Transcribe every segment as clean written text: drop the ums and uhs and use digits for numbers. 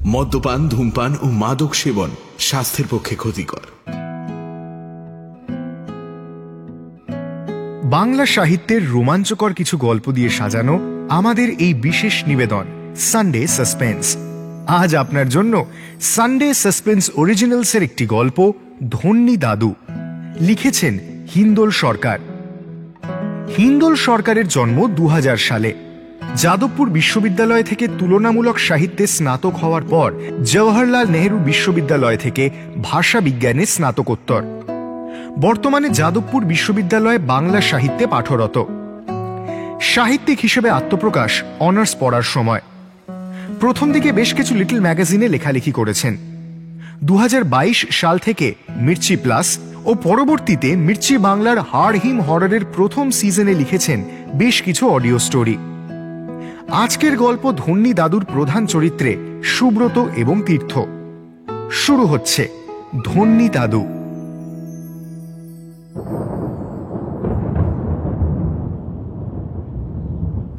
মদ্যপান, ধূমপান ও মাদক সেবন স্বাস্থ্যের পক্ষে ক্ষতিকর। বাংলা সাহিত্যের রোমাঞ্চকর কিছু গল্প দিয়ে সাজানো আমাদের এই বিশেষ নিবেদন সানডে সাসপেন্স। আজ আপনার জন্য সানডে সাসপেন্স অরিজিনালসের একটি গল্প, ধন্যী দাদু। লিখেছেন হিন্দোল সরকার। হিন্দোল সরকারের জন্ম 2000 সালে। যাদবপুর বিশ্ববিদ্যালয় থেকে তুলনামূলক সাহিত্যে স্নাতক হওয়ার পর জওহরলাল নেহেরু বিশ্ববিদ্যালয় থেকে ভাষা বিজ্ঞানে স্নাতকোত্তর। বর্তমানে যাদবপুর বিশ্ববিদ্যালয়ে বাংলা সাহিত্যে পাঠরত। সাহিত্যিক হিসেবে আত্মপ্রকাশ অনার্স পড়ার সময়। প্রথম দিকে বেশ কিছু লিটল ম্যাগাজিনে লেখালেখি করেছেন। 2022 সাল থেকে মির্চি প্লাস ও পরবর্তীতে মির্চি বাংলার হাড় হিম হররের প্রথম সিজনে লিখেছেন বেশ কিছু অডিও স্টোরি। আজকের গল্প ধন্যী দাদুর প্রধান চরিত্রে সুব্রত এবং তীর্থ। শুরু হচ্ছে ধন্যী দাদু।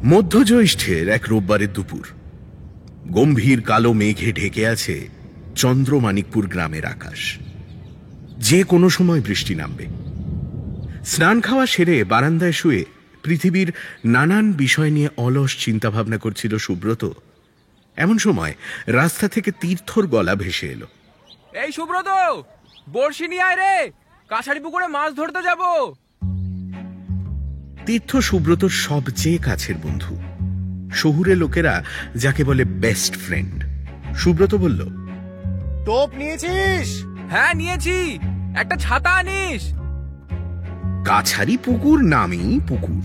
মধ্যজ্যৈষ্ঠের এক রোববারের দুপুর। গম্ভীর কালো মেঘে ঢেকে আছে চন্দ্রমানিকপুর গ্রামের আকাশ। যে কোনো সময় বৃষ্টি নামবে। স্নান খাওয়া সেরে বারান্দায় শুয়ে পৃথিবীর নানান বিষয় নিয়ে অলস চিন্তাভাবনা করছিল সুব্রত। এমন সময় রাস্তা থেকে তীর্থর গলা ভেসে এলো। এই সুব্রত, বড়শি নিয়ে আয় রে, কাছারি পুকুরে মাছ ধরতে যাব। তীর্থ সুব্রতর সবচেয়ে কাছের বন্ধু। শহুরে লোকেরা যাকে বলে বেস্ট ফ্রেন্ড। সুব্রত বলল, টোপ নিয়েছিস? হ্যাঁ নিয়েছি, একটা ছাতা আনিস। কাছারি পুকুর নামই পুকুর।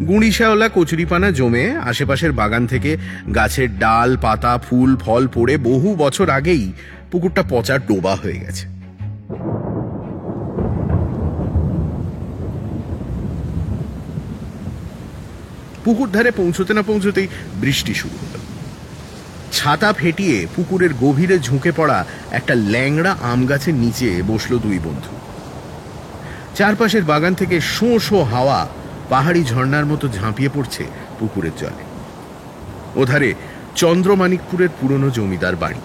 গুঁড়িশাওলা কচুরিপানা জমে আশেপাশের বাগান থেকে গাছের ডাল, পাতা, ফুল, ফল পড়ে বহু বছর আগেই পুকুরটা পচা ডোবা হয়ে গেছে। পুকুর ধারে পৌঁছতে না পৌঁছতেই বৃষ্টি শুরু হলো। ছাতা ফেটিয়ে পুকুরের গভীরে ঝুঁকে পড়া একটা ল্যাংড়া আম গাছের নিচে বসলো দুই বন্ধু। চারপাশের বাগান থেকে শো শো হাওয়া পাহাড়ি ঝর্ণার মতো ঝাঁপিয়ে পড়ছে পুকুরের জলে। ওধারে চন্দ্রমানিকপুরের পুরনো জমিদার বাড়ি।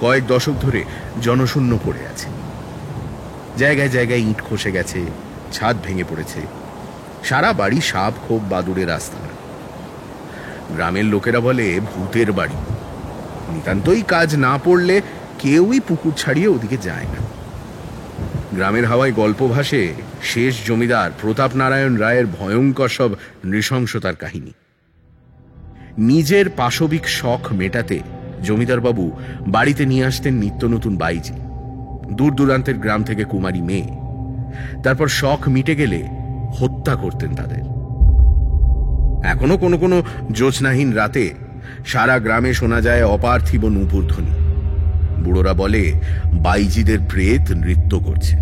কয়েক দশক ধরে জনশূন্য পড়ে আছে। জায়গায় জায়গায় ইট খসে গেছে, ছাদ ভেঙে পড়েছে। সারা বাড়ি সাপ, খোপ, বাদুড়ের আস্তানা। গ্রামের লোকেরা বলে ভূতের বাড়ি। নিতান্তই কাজ না পড়লে কেউই পুকুর ছাড়িয়ে ওদিকে যায় না। গ্রামের হাওয়ায় গল্প ভাসে শেষ জমিদার প্রতাপ নারায়ণ রায়ের ভয়ঙ্কর সব নৃশংসতার কাহিনী। নিজের পাশবিক শখ মেটাতে জমিদারবাবু বাড়িতে নিয়ে আসতেন নিত্য নতুন বাইজি, দূর দূরান্তের গ্রাম থেকে কুমারী মেয়ে। তারপর শখ মিটে গেলে হত্যা করতেন তাদের। এখনো কোনো কোনো জ্যোৎস্নাহীন রাতে সারা গ্রামে শোনা যায় অপার্থিব নূপুর ধ্বনি। বুড়োরা বলে বাইজিদের প্রেত নৃত্য করছে।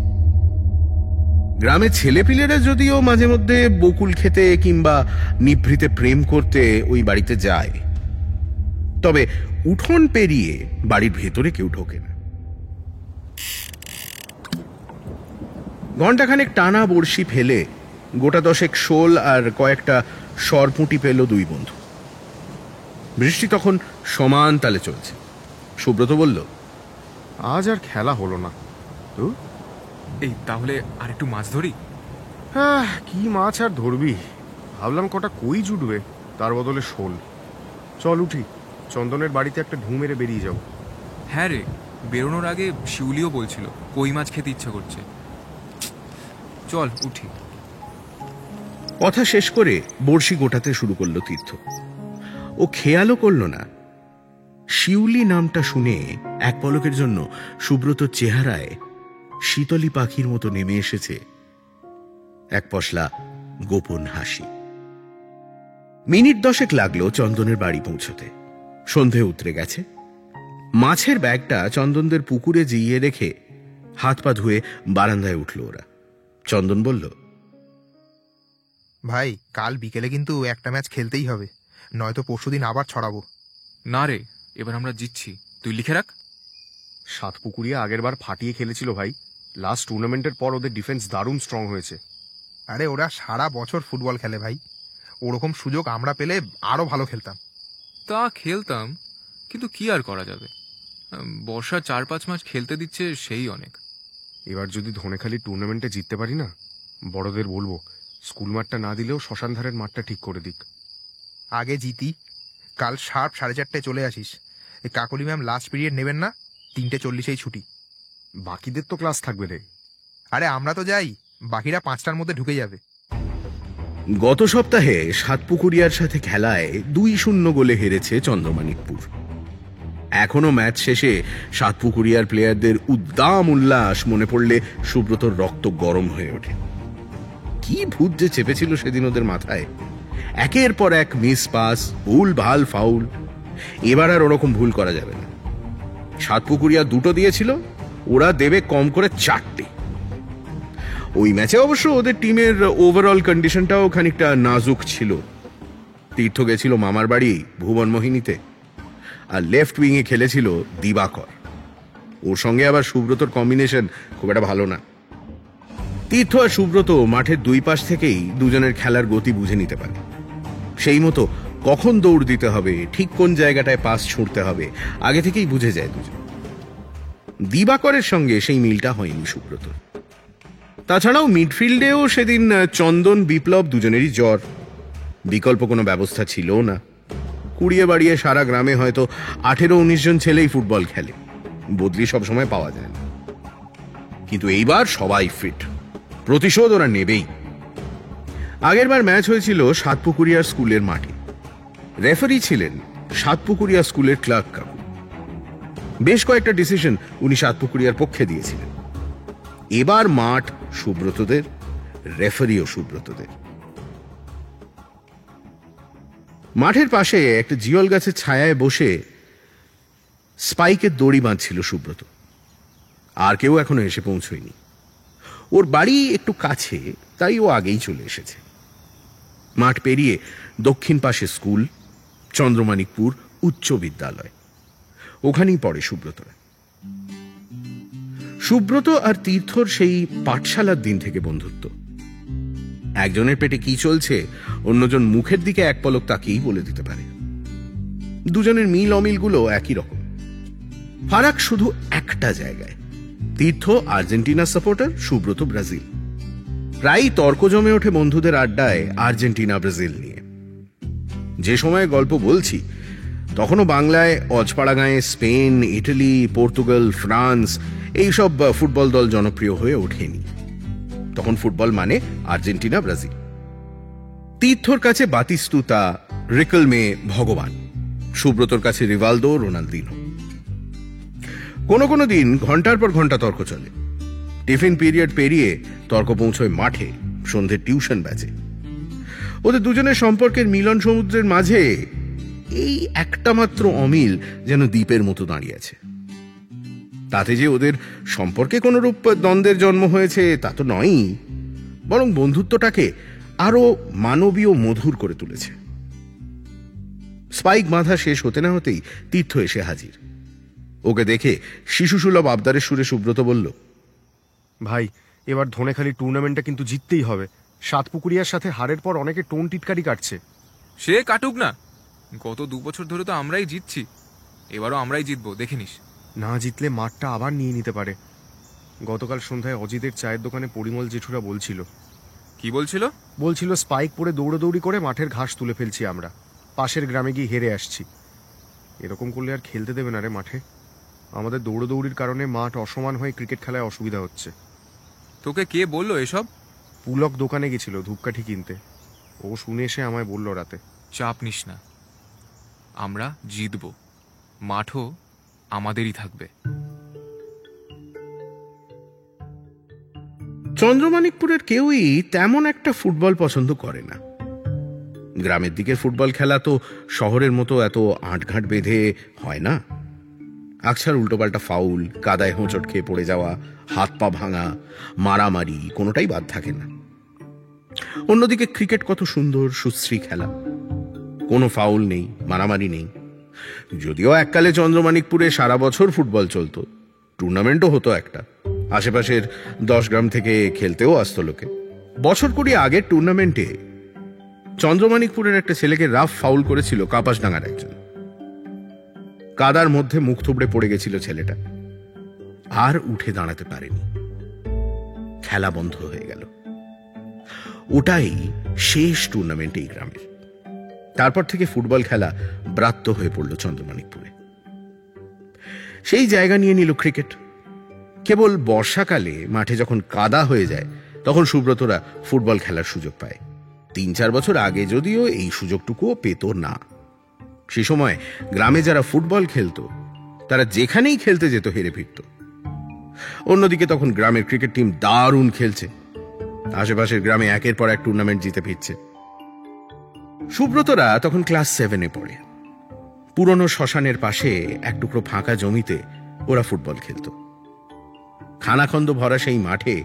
গ্রামের ছেলেপিলেরা যদিও মাঝে মধ্যে বকুল খেতে কিংবা নিভৃতে প্রেম করতে ওই বাড়িতে যায়, তবে উঠোন পেরিয়ে বাড়ির ভেতরে কেউ ঢোকে না। ঘণ্টাখানেক টানা বড়শি ফেলে গোটা দশেক শোল আর কয়েকটা সরপুঁটি পেল দুই বন্ধু। বৃষ্টি তখন সমান তালে চলছে। সুব্রত বলল, আজ আর খেলা হলো না। তো এই তাহলে আর একটু মাছ ধরি। হ্যাঁ, কি মাছ আর ধরবি? ভাবলাম কটা কই জুটবে, তার বদলে শোল। চল উঠি, চন্দনের বাড়িতে একটা ঢু মেরে বেরিয়ে যাও। হ্যাঁ রে, বেরোনোর আগে শিউলিও বলছিল কই মাছ খেতে ইচ্ছা করছে। চল উঠি। কথা শেষ করে বড়শি গোটাতে শুরু করলো তীর্থ। ও খেয়ালও করল না, শিউলি নামটা শুনে এক পলকের জন্য সুব্রতর চেহারায় শীতলী পাখির মতো নেমে এসেছে এক পশলা গোপন হাসি। মিনিট 10 লাগলো চন্দনের বাড়ি পৌঁছতে। সন্ধে উতরে গেছে। মাছের ব্যাগটা চন্দনদের পুকুরে জিইয়ে রেখে হাত পা ধুয়ে বারান্দায় উঠল ওরা। চন্দন বলল, ভাই, কাল বিকেলে কিন্তু একটা ম্যাচ খেলতেই হবে, নয়তো পরশুদিন আবার ছড়াবো। না রে, এবার আমরা জিতছি, তুই লিখে রাখ। সাতপুকুরিয়া আগের বার ফাটিয়ে খেলেছিল ভাই। লাস্ট টুর্নামেন্টের পর ওদের ডিফেন্স দারুণ স্ট্রং হয়েছে। আরে ওরা সারা বছর ফুটবল খেলে ভাই, ওরকম সুযোগ আমরা পেলে আরো ভালো খেলতাম। তা খেলতাম, কিন্তু কি আর করা যাবে, বর্ষা 4-5 মাস খেলতে দিচ্ছে, সেই অনেক। এবার যদি ধনেখালি টুর্নামেন্টে জিততে পারি না, বড়দের বলবো স্কুল মাঠটা না দিলেও শ্মশানধারের মাঠটা ঠিক করে দিক। আগে জিতি, কাল শার্প 4:30টায় চলে আসিস। এই কাকলি ম্যাম লাস্ট পিরিয়ড নেবেন না, 3:40 ছুটি। বাকিদের তো ক্লাস থাকবে রে। আরে আমরা তো যাই, বাকিরা 5টার মধ্যে ঢুকে যাবে। গত সপ্তাহে সাতপুকুরিয়ার সাথে খেলায় 2-0 গোলে হেরেছে চন্দ্রমানিকপুর। এখনো ম্যাচ শেষে সাতপুকুরিয়ার প্লেয়ারদের উদ্দাম উল্লাস মনে পড়লে সুব্রতর রক্ত গরম হয়ে ওঠে। কি ভূত যে চেপেছিল সেদিন ওদের মাথায়! একের পর এক মিস পাস, ভুল ভাল ফাউল। এবার আর ওরকম ভুল করা যাবে না। সাতপুকুরিয়া 2টো দিয়েছিল, ওরা দেবে কম করে 4টে। ওই ম্যাচে অবশ্য ওদের টিমের ওভারঅল কন্ডিশনটাও খানিকটা নাজুক ছিল। তীর্থ গেছিল মামার বাড়ি ভুবনমোহিনীতে, আর লেফট উইংয়ে খেলেছিল দিবাকর। ওর সঙ্গে আবার সুব্রতর কম্বিনেশন খুব একটা ভালো না। তীর্থ আর সুব্রত মাঠের দুই পাশ থেকেই দুজনের খেলার গতি বুঝে নিতে পারে। সেই মতো কখন দৌড় দিতে হবে, ঠিক কোন জায়গাটায় পাস ছুঁড়তে হবে, আগে থেকেই বুঝে যায় দুজন। দিবাকরের সঙ্গে সেই মিলটা হয়নি সুব্রত। তাছাড়াও মিডফিল্ডেও সেদিন চন্দন, বিপ্লব দুজনেরই জ্বর। বিকল্প কোনো ব্যবস্থা ছিল না। কুড়িয়ে বাড়িয়ে সারা গ্রামে হয়তো 18-19 জন ছেলেই ফুটবল খেলে, বদলি সবসময় পাওয়া যায় না। কিন্তু এইবার সবাই ফিট, প্রতিশোধ ওরা নেবেই। আগেরবার ম্যাচ হয়েছিল সাতপুকুরিয়ার স্কুলের মাঠে। রেফারি ছিলেন সাতপুকুরিয়া স্কুলের ক্লার্ক কাকু। বেশ কয়েকটা ডিসিশন উনি সাতপুকুরিয়ার পক্ষে দিয়েছিলেন। এবার মাঠ সুব্রতদের, রেফারিও সুব্রতদের। মাঠের পাশে একটা জিওল গাছের ছায়ায় বসে স্পাইকের দড়ি বাঁধছিল সুব্রত। আর কেউ এখনো এসে পৌঁছয়নি। ওর বাড়ি একটু কাছে, তাই ও আগেই চলে এসেছে। মাঠ পেরিয়ে দক্ষিণ পাশে স্কুল, চন্দ্রমানিকপুর উচ্চ বিদ্যালয়, ওখানেই পড়ে সুব্রতরা। সুব্রত আর তীর্থর সেই পাঠশালার দিন থেকে বন্ধুত্ব। একজনের পেটে কি চলছে অন্যজন মুখের দিকে এক পলক তাকিয়েই বলে দিতে পারে। দুজনের মিল অমিলগুলো একই রকম, ফারাক শুধু একটা জায়গায়। তীর্থ আর্জেন্টিনা সাপোর্টার, সুব্রত ব্রাজিল। প্রায়ই তর্ক জমে ওঠে বন্ধুদের আড্ডায় আর্জেন্টিনা ব্রাজিল নিয়ে। যে সময় গল্প বলছি তখনও বাংলায় অজপাড়া গাঁয়ে স্পেন, ইটালি, পর্তুগাল, ফ্রান্স এইসব ফুটবল দল জনপ্রিয় হয়ে ওঠেনি। তখন ফুটবল মানে আর্জেন্টিনা ব্রাজিল। তীর্থর কাছে বাতিস্তুতা, রিকলমে ভগবান, সুব্রতর কাছে রিভালদো, রোনালদিনো। কোনো কোনো দিন ঘন্টার পর ঘন্টা তর্ক চলে। টিফিন পিরিয়ড পেরিয়ে তর্ক পৌঁছয় মাঠে, সন্ধ্যে টিউশন ব্যাচে। ওদের দুজনের সম্পর্কের মিলন সমুদ্রের মাঝে এই একটা মাত্র অমিল যেন দ্বীপের মতো দাঁড়িয়ে আছে। তাতে যে ওদের সম্পর্কে কোনরূপ দ্বন্দ্বের জন্ম হয়েছে তা তো নয়ই, বরং বন্ধুত্বটাকে আরো মানবীয় মধুর করে তুলেছে। স্পাইক বাঁধা শেষ হতে না হতেই তীর্থ এসে হাজির। ওকে দেখে শিশুসুলভ আবদারের সুরে সুব্রত বলল, ভাই, এবার ধনেখালি টুর্নামেন্টটা কিন্তু জিততেই হবে। সাতপুকুরিয়ার সাথে হারের পর অনেকে টোন টিটকারি কাটছে। সে কাটুক না, গত 2 বছর ধরে তো আমরাই জিতছি, এবারও আমরাই জিতবো, দেখে নিস। না জিতলে মাঠটা আবার নিয়ে নিতে পারে। গতকাল সন্ধ্যায় অজিতের চায়ের দোকানে পরিমল জেঠুরা বলছিল। কি বলছিল? বলছিল স্পাইক পরে দৌড়াদৌড়ি করে মাঠের ঘাস তুলে ফেলছি আমরা, পাশের গ্রামে গিয়ে হেরে আসছি। এরকম করলে আর খেলতে দেবে না রে মাঠে। আমাদের দৌড়দৌড়ির কারণে মাঠ অসমান হয়ে ক্রিকেট খেলায় অসুবিধা হচ্ছে। তোকে কে বললো এসব? পুলক দোকানে গেছিল ধূপকাঠি কিনতে, ও শুনে এসে আমায় বলল রাতে। চাপ নিস না, আমরা জিতবো, মাঠও আমাদেরই থাকবে। চন্দ্রমানিকপুরের কেউই তেমন একটা ফুটবল পছন্দ করে না। গ্রামের দিকের ফুটবল খেলা তো শহরের মতো এত আঁটঘাট বেঁধে হয় না। আকছার উল্টোপাল্টা ফাউল, কাদায় হোঁচট খেয়ে পড়ে যাওয়া, হাত পা ভাঙা, মারামারি কোনোটাই বাদ থাকে না। অন্যদিকে ক্রিকেট কত সুন্দর সুশ্রী খেলা, কোনো ফাউল নেই, মারামারি নেই। যদিও এককালে চন্দ্রমানিকপুরে সারা বছর ফুটবল চলতো, টুর্নামেন্টও হতো একটা। আশেপাশের 10 গ্রাম থেকে খেলতেও আসতো লোকে। বছর 20 আগের টুর্নামেন্টে চন্দ্রমানিকপুরের একটা ছেলেকে রাফ ফাউল করেছিল কাপাসডাঙ্গার একজন। কাদার মধ্যে মুখ থুবড়ে পড়ে গেছিল ছেলেটা, আর উঠে দাঁড়াতে পারেনি। খেলা বন্ধ হয়ে গেল। ওটাই শেষ টুর্নামেন্ট এই গ্রামের। তারপর থেকে ফুটবল খেলা ব্রাত্য হয়ে পড়ল চন্দ্রমানিকপুরে। সেই জায়গা নিয়ে নিল ক্রিকেট। কেবল বর্ষাকালে মাঠে যখন কাদা হয়ে যায় তখন সুব্রতরা ফুটবল খেলার সুযোগ পায়। 3-4 বছর আগে যদিও এই সুযোগটুকুও পেত না। সে সময় গ্রামে যারা ফুটবল খেলতো তারা যেখানেই খেলতে যেত হেরে ফিরত। অন্যদিকে তখন গ্রামের ক্রিকেট টিম দারুণ খেলছে, আশেপাশের গ্রামে একের পর এক টুর্নামেন্ট জিতে ফিরছে। সুব্রতরা তখন ক্লাস 7-এ পড়ে। পুরনো শ্মশানের পাশে এক টুকরো ফাঁকা জমিতে ওরা ফুটবল খেলত। খানাখন্দ ভরা সেই মাঠে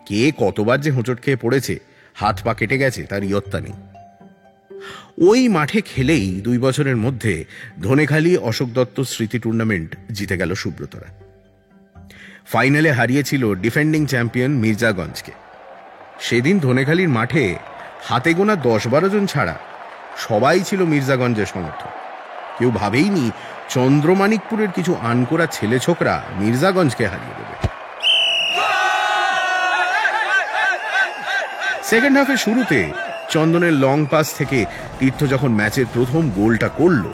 কে কতবার যে হোঁচট খেয়ে পড়েছে, হাত পা কেটে গেছে তার ইয়ত্তা নেই। ওই মাঠে খেলেই 2 বছরের মধ্যে ধনেখালি অশোক দত্ত স্মৃতি টুর্নামেন্ট জিতে গেল সুব্রতরা। ফাইনালে হারিয়েছিল ডিফেন্ডিং চ্যাম্পিয়ন মির্জাগঞ্জকে। সেদিন ধনেখালির মাঠে হাতে গোনা 10-12 জন ছাড়া সবাই ছিল মির্জাগঞ্জের সমর্থক। কেউ ভাবেইনি চন্দ্রমানিকপুরের কিছু আনকোরা ছেলে ছোকরা মির্জাগঞ্জকে হারিয়ে দেবে। সেকেন্ড হাফের শুরুতে চন্দনের লং পাস থেকে তীর্থ যখন ম্যাচের প্রথম গোলটা করল,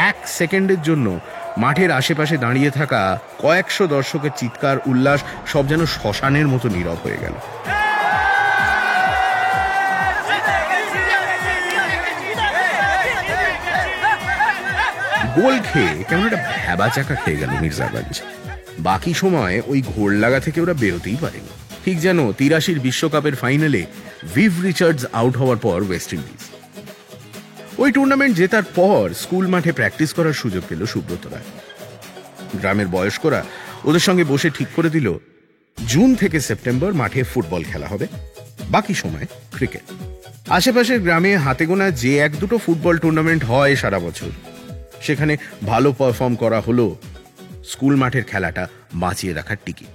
1 সেকেন্ডের জন্য মাঠের আশেপাশে দাঁড়িয়ে থাকা কয়েকশো দর্শকের চিৎকার উল্লাস সব যেন শ্মশানের মতো নীরব হয়ে গেল। গোল খেয়ে কেমন একটা ভ্যাবা চাকা খেয়ে গেল মির্জাগঞ্জ। বাকি সময় ওই ঘোর লাগা থেকে ওরা বেরোতেই পারেনি, ঠিক যেন 83 বিশ্বকাপের ফাইনালে ভিভ রিচার্ডস আউট হওয়ার পর ওয়েস্ট ইন্ডিজ। ওই টুর্নামেন্ট জেতার পর স্কুল মাঠে প্র্যাকটিস করার সুযোগ পেল সুব্রতরা। গ্রামের বয়স্করা ওদের সঙ্গে বসে ঠিক করে দিল জুন থেকে সেপ্টেম্বর মাঠে ফুটবল খেলা হবে, বাকি সময় ক্রিকেট। আশেপাশের গ্রামে হাতে গোনা যে 1-2 ফুটবল টুর্নামেন্ট হয় সারা বছর, সেখানে ভালো পারফর্ম করা হলো স্কুল মাঠের খেলাটা বাঁচিয়ে রাখার টিকিট।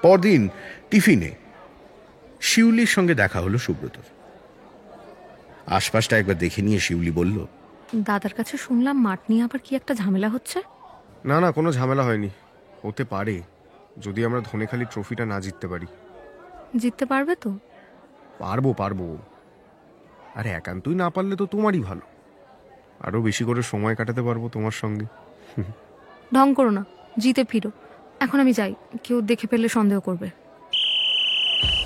পরদিন টিফিনে শিউলির সঙ্গে দেখা হলো সুব্রতর। আশপাশটা একবার দেখে নিয়ে শিউলি বলল, দাদার কাছে শুনলাম মাঠ নিয়ে আবার কি একটা ঝামেলা হচ্ছে। না না, কোনো ঝামেলা হয়নি। হতে পারে যদি আমরা ধনেখালি ট্রফিটা না জিততে পারি। জিততে পারবে তো? পারবো। আরে একান্তই না পারলে তো তোমারই ভালো, আরো বেশি করে সময় কাটাতে পারবো তোমার সঙ্গে। ঢং করো না, জিতে ফিরো। এখন আমি যাই, কেউ দেখে ফেললে সন্দেহ করবে।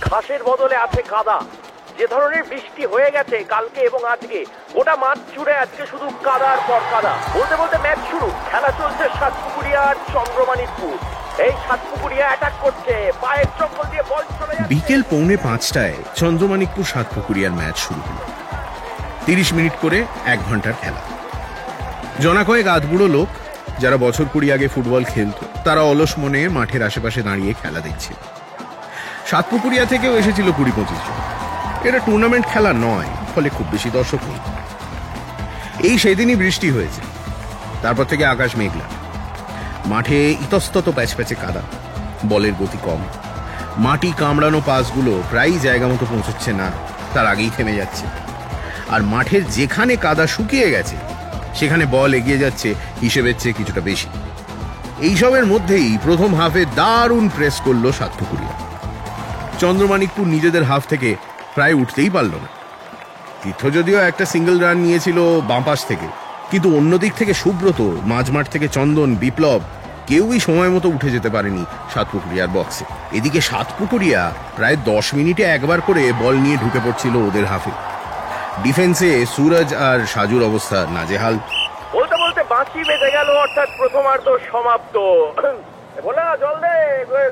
ঘাসের বদলে আছে কাদা। যে ধরনের বৃষ্টি হয়ে গেছে কালকে এবং আজকে, গোটা মাঠ জুড়ে আজকে শুধু কাদার পর কাদা। বলতে বলতে ম্যাচ শুরু। খেলা চলছে সাতপুকুরিয়া আর চন্দ্রমানিকপুর। এই সাতপুকুরিয়া অ্যাটাক করছে, পায়ের চক্কর দিয়ে বল চলে যাচ্ছে। বিকেল 4:45টায় চন্দ্রমানিকপুর সাতপুকুরিয়ার ম্যাচ শুরু হলো। 30 মিনিট করে 1 ঘন্টার খেলা। জনা কয়েক আধবুড়ো লোক যারা বছর 20 আগে ফুটবল খেলতো, তারা অলস মনে মাঠের আশেপাশে দাঁড়িয়ে খেলা দেখছিল। সাতপুকুরিয়া থেকেও এসেছিল 20-25 জন। এটা টুর্নামেন্ট খেলা নয়, ফলে খুব বেশি দর্শক নেই। এই সেদিনই বৃষ্টি হয়েছে। তারপর থেকে আকাশ মেঘলা, মাঠে ইতস্তত প্যাচপ্যাচে কাদা, বলের গতি কম, মাটি কামড়ানো পাসগুলো প্রায় জায়গা মতো পৌঁছচ্ছে না, তার আগেই থেমে যাচ্ছে। আর মাঠের যেখানে কাদা শুকিয়ে গেছে সেখানে বল এগিয়ে যাচ্ছে হিসেবের চেয়ে কিছুটা বেশি। এইসবের মধ্যেই প্রথম হাফে দারুণ প্রেস করলো সাতপুকুরিয়া। চন্দ্রমানিকপুর নিজেদের হাফ থেকে প্রায় উঠতেই পারল না। তীর্থ যদিও একটা সিঙ্গেল রান নিয়েছিল বাঁ পাশ থেকে, কিন্তু অন্যদিক থেকে সুব্রত, মাঝমাঠ থেকে চন্দন, বিপ্লব কেউই সময় মতো উঠে যেতে পারেনি সাতপুকুরিয়ার বক্সে। এদিকে সাতপুকুরিয়া প্রায় 10 মিনিটে একবার করে বল নিয়ে ঢুকে পড়ছিল ওদের হাফে। ডিফেন্সে সুরজ আর সাজুর অবস্থা নাজেহাল। বলতে বলতে বাঁশি বেজে গেল, অর্থাৎ প্রথমার্ধ সমাপ্ত। বলে না, জল দে,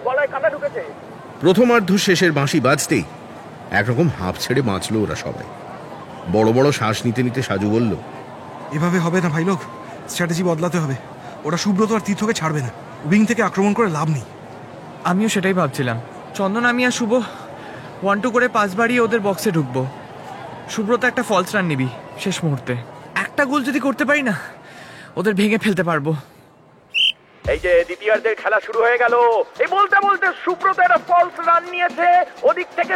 গলায় কাটা ঢুকেছে। প্রথমার্ধ শেষের বাঁশি বাজতেই একরকম হাঁপ ছেড়ে বাঁচলো ওরা সবাই। বড় বড় শ্বাস নিতে নিতে সাজু বলল, এভাবে হবে না ভাই লোক, স্ট্র্যাটেজি বদলাতে হবে। ওরা সুব্রত আর তীর্থকে ছাড়বে না, উইং থেকে আক্রমণ করে লাভ নেই। আমিও সেটাই ভাবছিলাম। চন্দন, আমি আর শুভ 1-2 করে পাস বাড়িয়ে ওদের বক্সে ঢুকবো। সুব্রত একটা ফলস রান নিবি শেষ মুহূর্তে। একটা গোল যদি করতে পারি না, ওদের ভেঙে ফেলতে পারবো। এই যে দ্বিতীয়ার্ধের খেলা শুরু হয়ে গেল। এই বলতে বলতে সুব্রত একটা ফলস রান নিয়েছে। ওদিক থেকে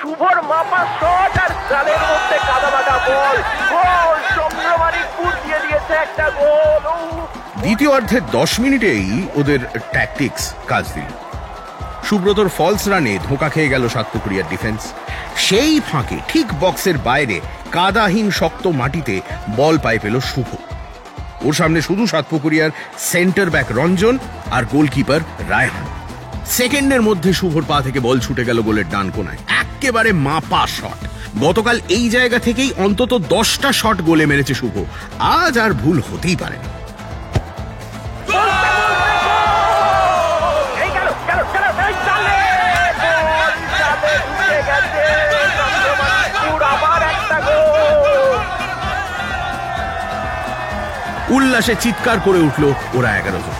শুভর মাপা শট আর জালের মধ্যে কাদা বাটা। গোল গোল চন্দ্রমাণিকপুর দিয়ে দিয়েছে একটা গোল। দ্বিতীয় অর্ধের 10 মিনিটেই ওদের ট্যাকটিক্স কাজ দিল। সুব্রতর ফলস রানে ধোঁকা খেয়ে গেল সাতপুকুরিয়ার ডিফেন্স। সেই ফাঁকে ঠিক বক্সের বাইরে কাদাহীন শক্ত মাটিতে বল পায়ে পেল শুভ। ওর সামনে শুধু সাতপুকুরিয়ার সেন্টার ব্যাক রঞ্জন আর গোলকিপার রায়হান। সেকেন্ডের মধ্যে শুভর পা থেকে বল ছুটে গেল গোলের ডান কোনায়। একেবারে মাপা শট। গতকাল এই জায়গা থেকেই অন্তত 10টা শট গোলে মেরেছে শুভ। আজ আর ভুল হতেই পারে না। উল্লাসে চিৎকার করে উঠল ওরা 11 জন।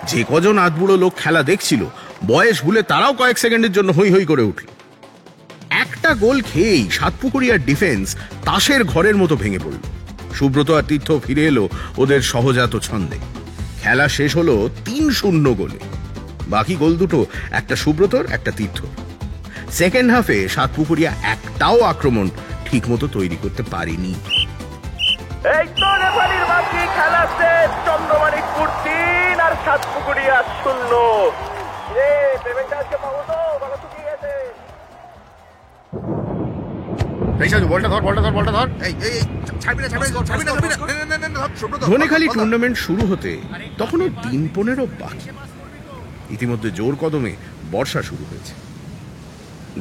যে কজন আধবুড়ো লোক খেলা দেখছিল বয়স ভুলে তারাও কয়েক সেকেন্ডের জন্য হই হই করে উঠল। একটা গোল খেয়েই সাতপুকুরিয়ার ডিফেন্স তাসের ঘরের মতো ভেঙে পড়ল। সুব্রত আর তীর্থ ফিরে এলো ওদের সহজাত ছন্দে। খেলা শেষ হলো 3-0 গোলে। বাকি গোল দুটো একটা সুব্রতর একটা তীর্থ। সেকেন্ড হাফে সাতপুকুরিয়া একটাও আক্রমণ ঠিক মতো তৈরি করতে পারেনি। এই তো রেফারির বাকি খেলা শেষ। চন্দ্রমাণিকপুর 3 আর সাতপুকুরিয়া 0। রে পেমেন্টটা আজকে পাবো তো? বলা তো কি আছে? বলটা ধর। ধনেখালি টুর্নামেন্ট শুরু হতে তখনও 3-15 বাকি। ইতিমধ্যে জোর কদমে বর্ষা শুরু হয়েছে।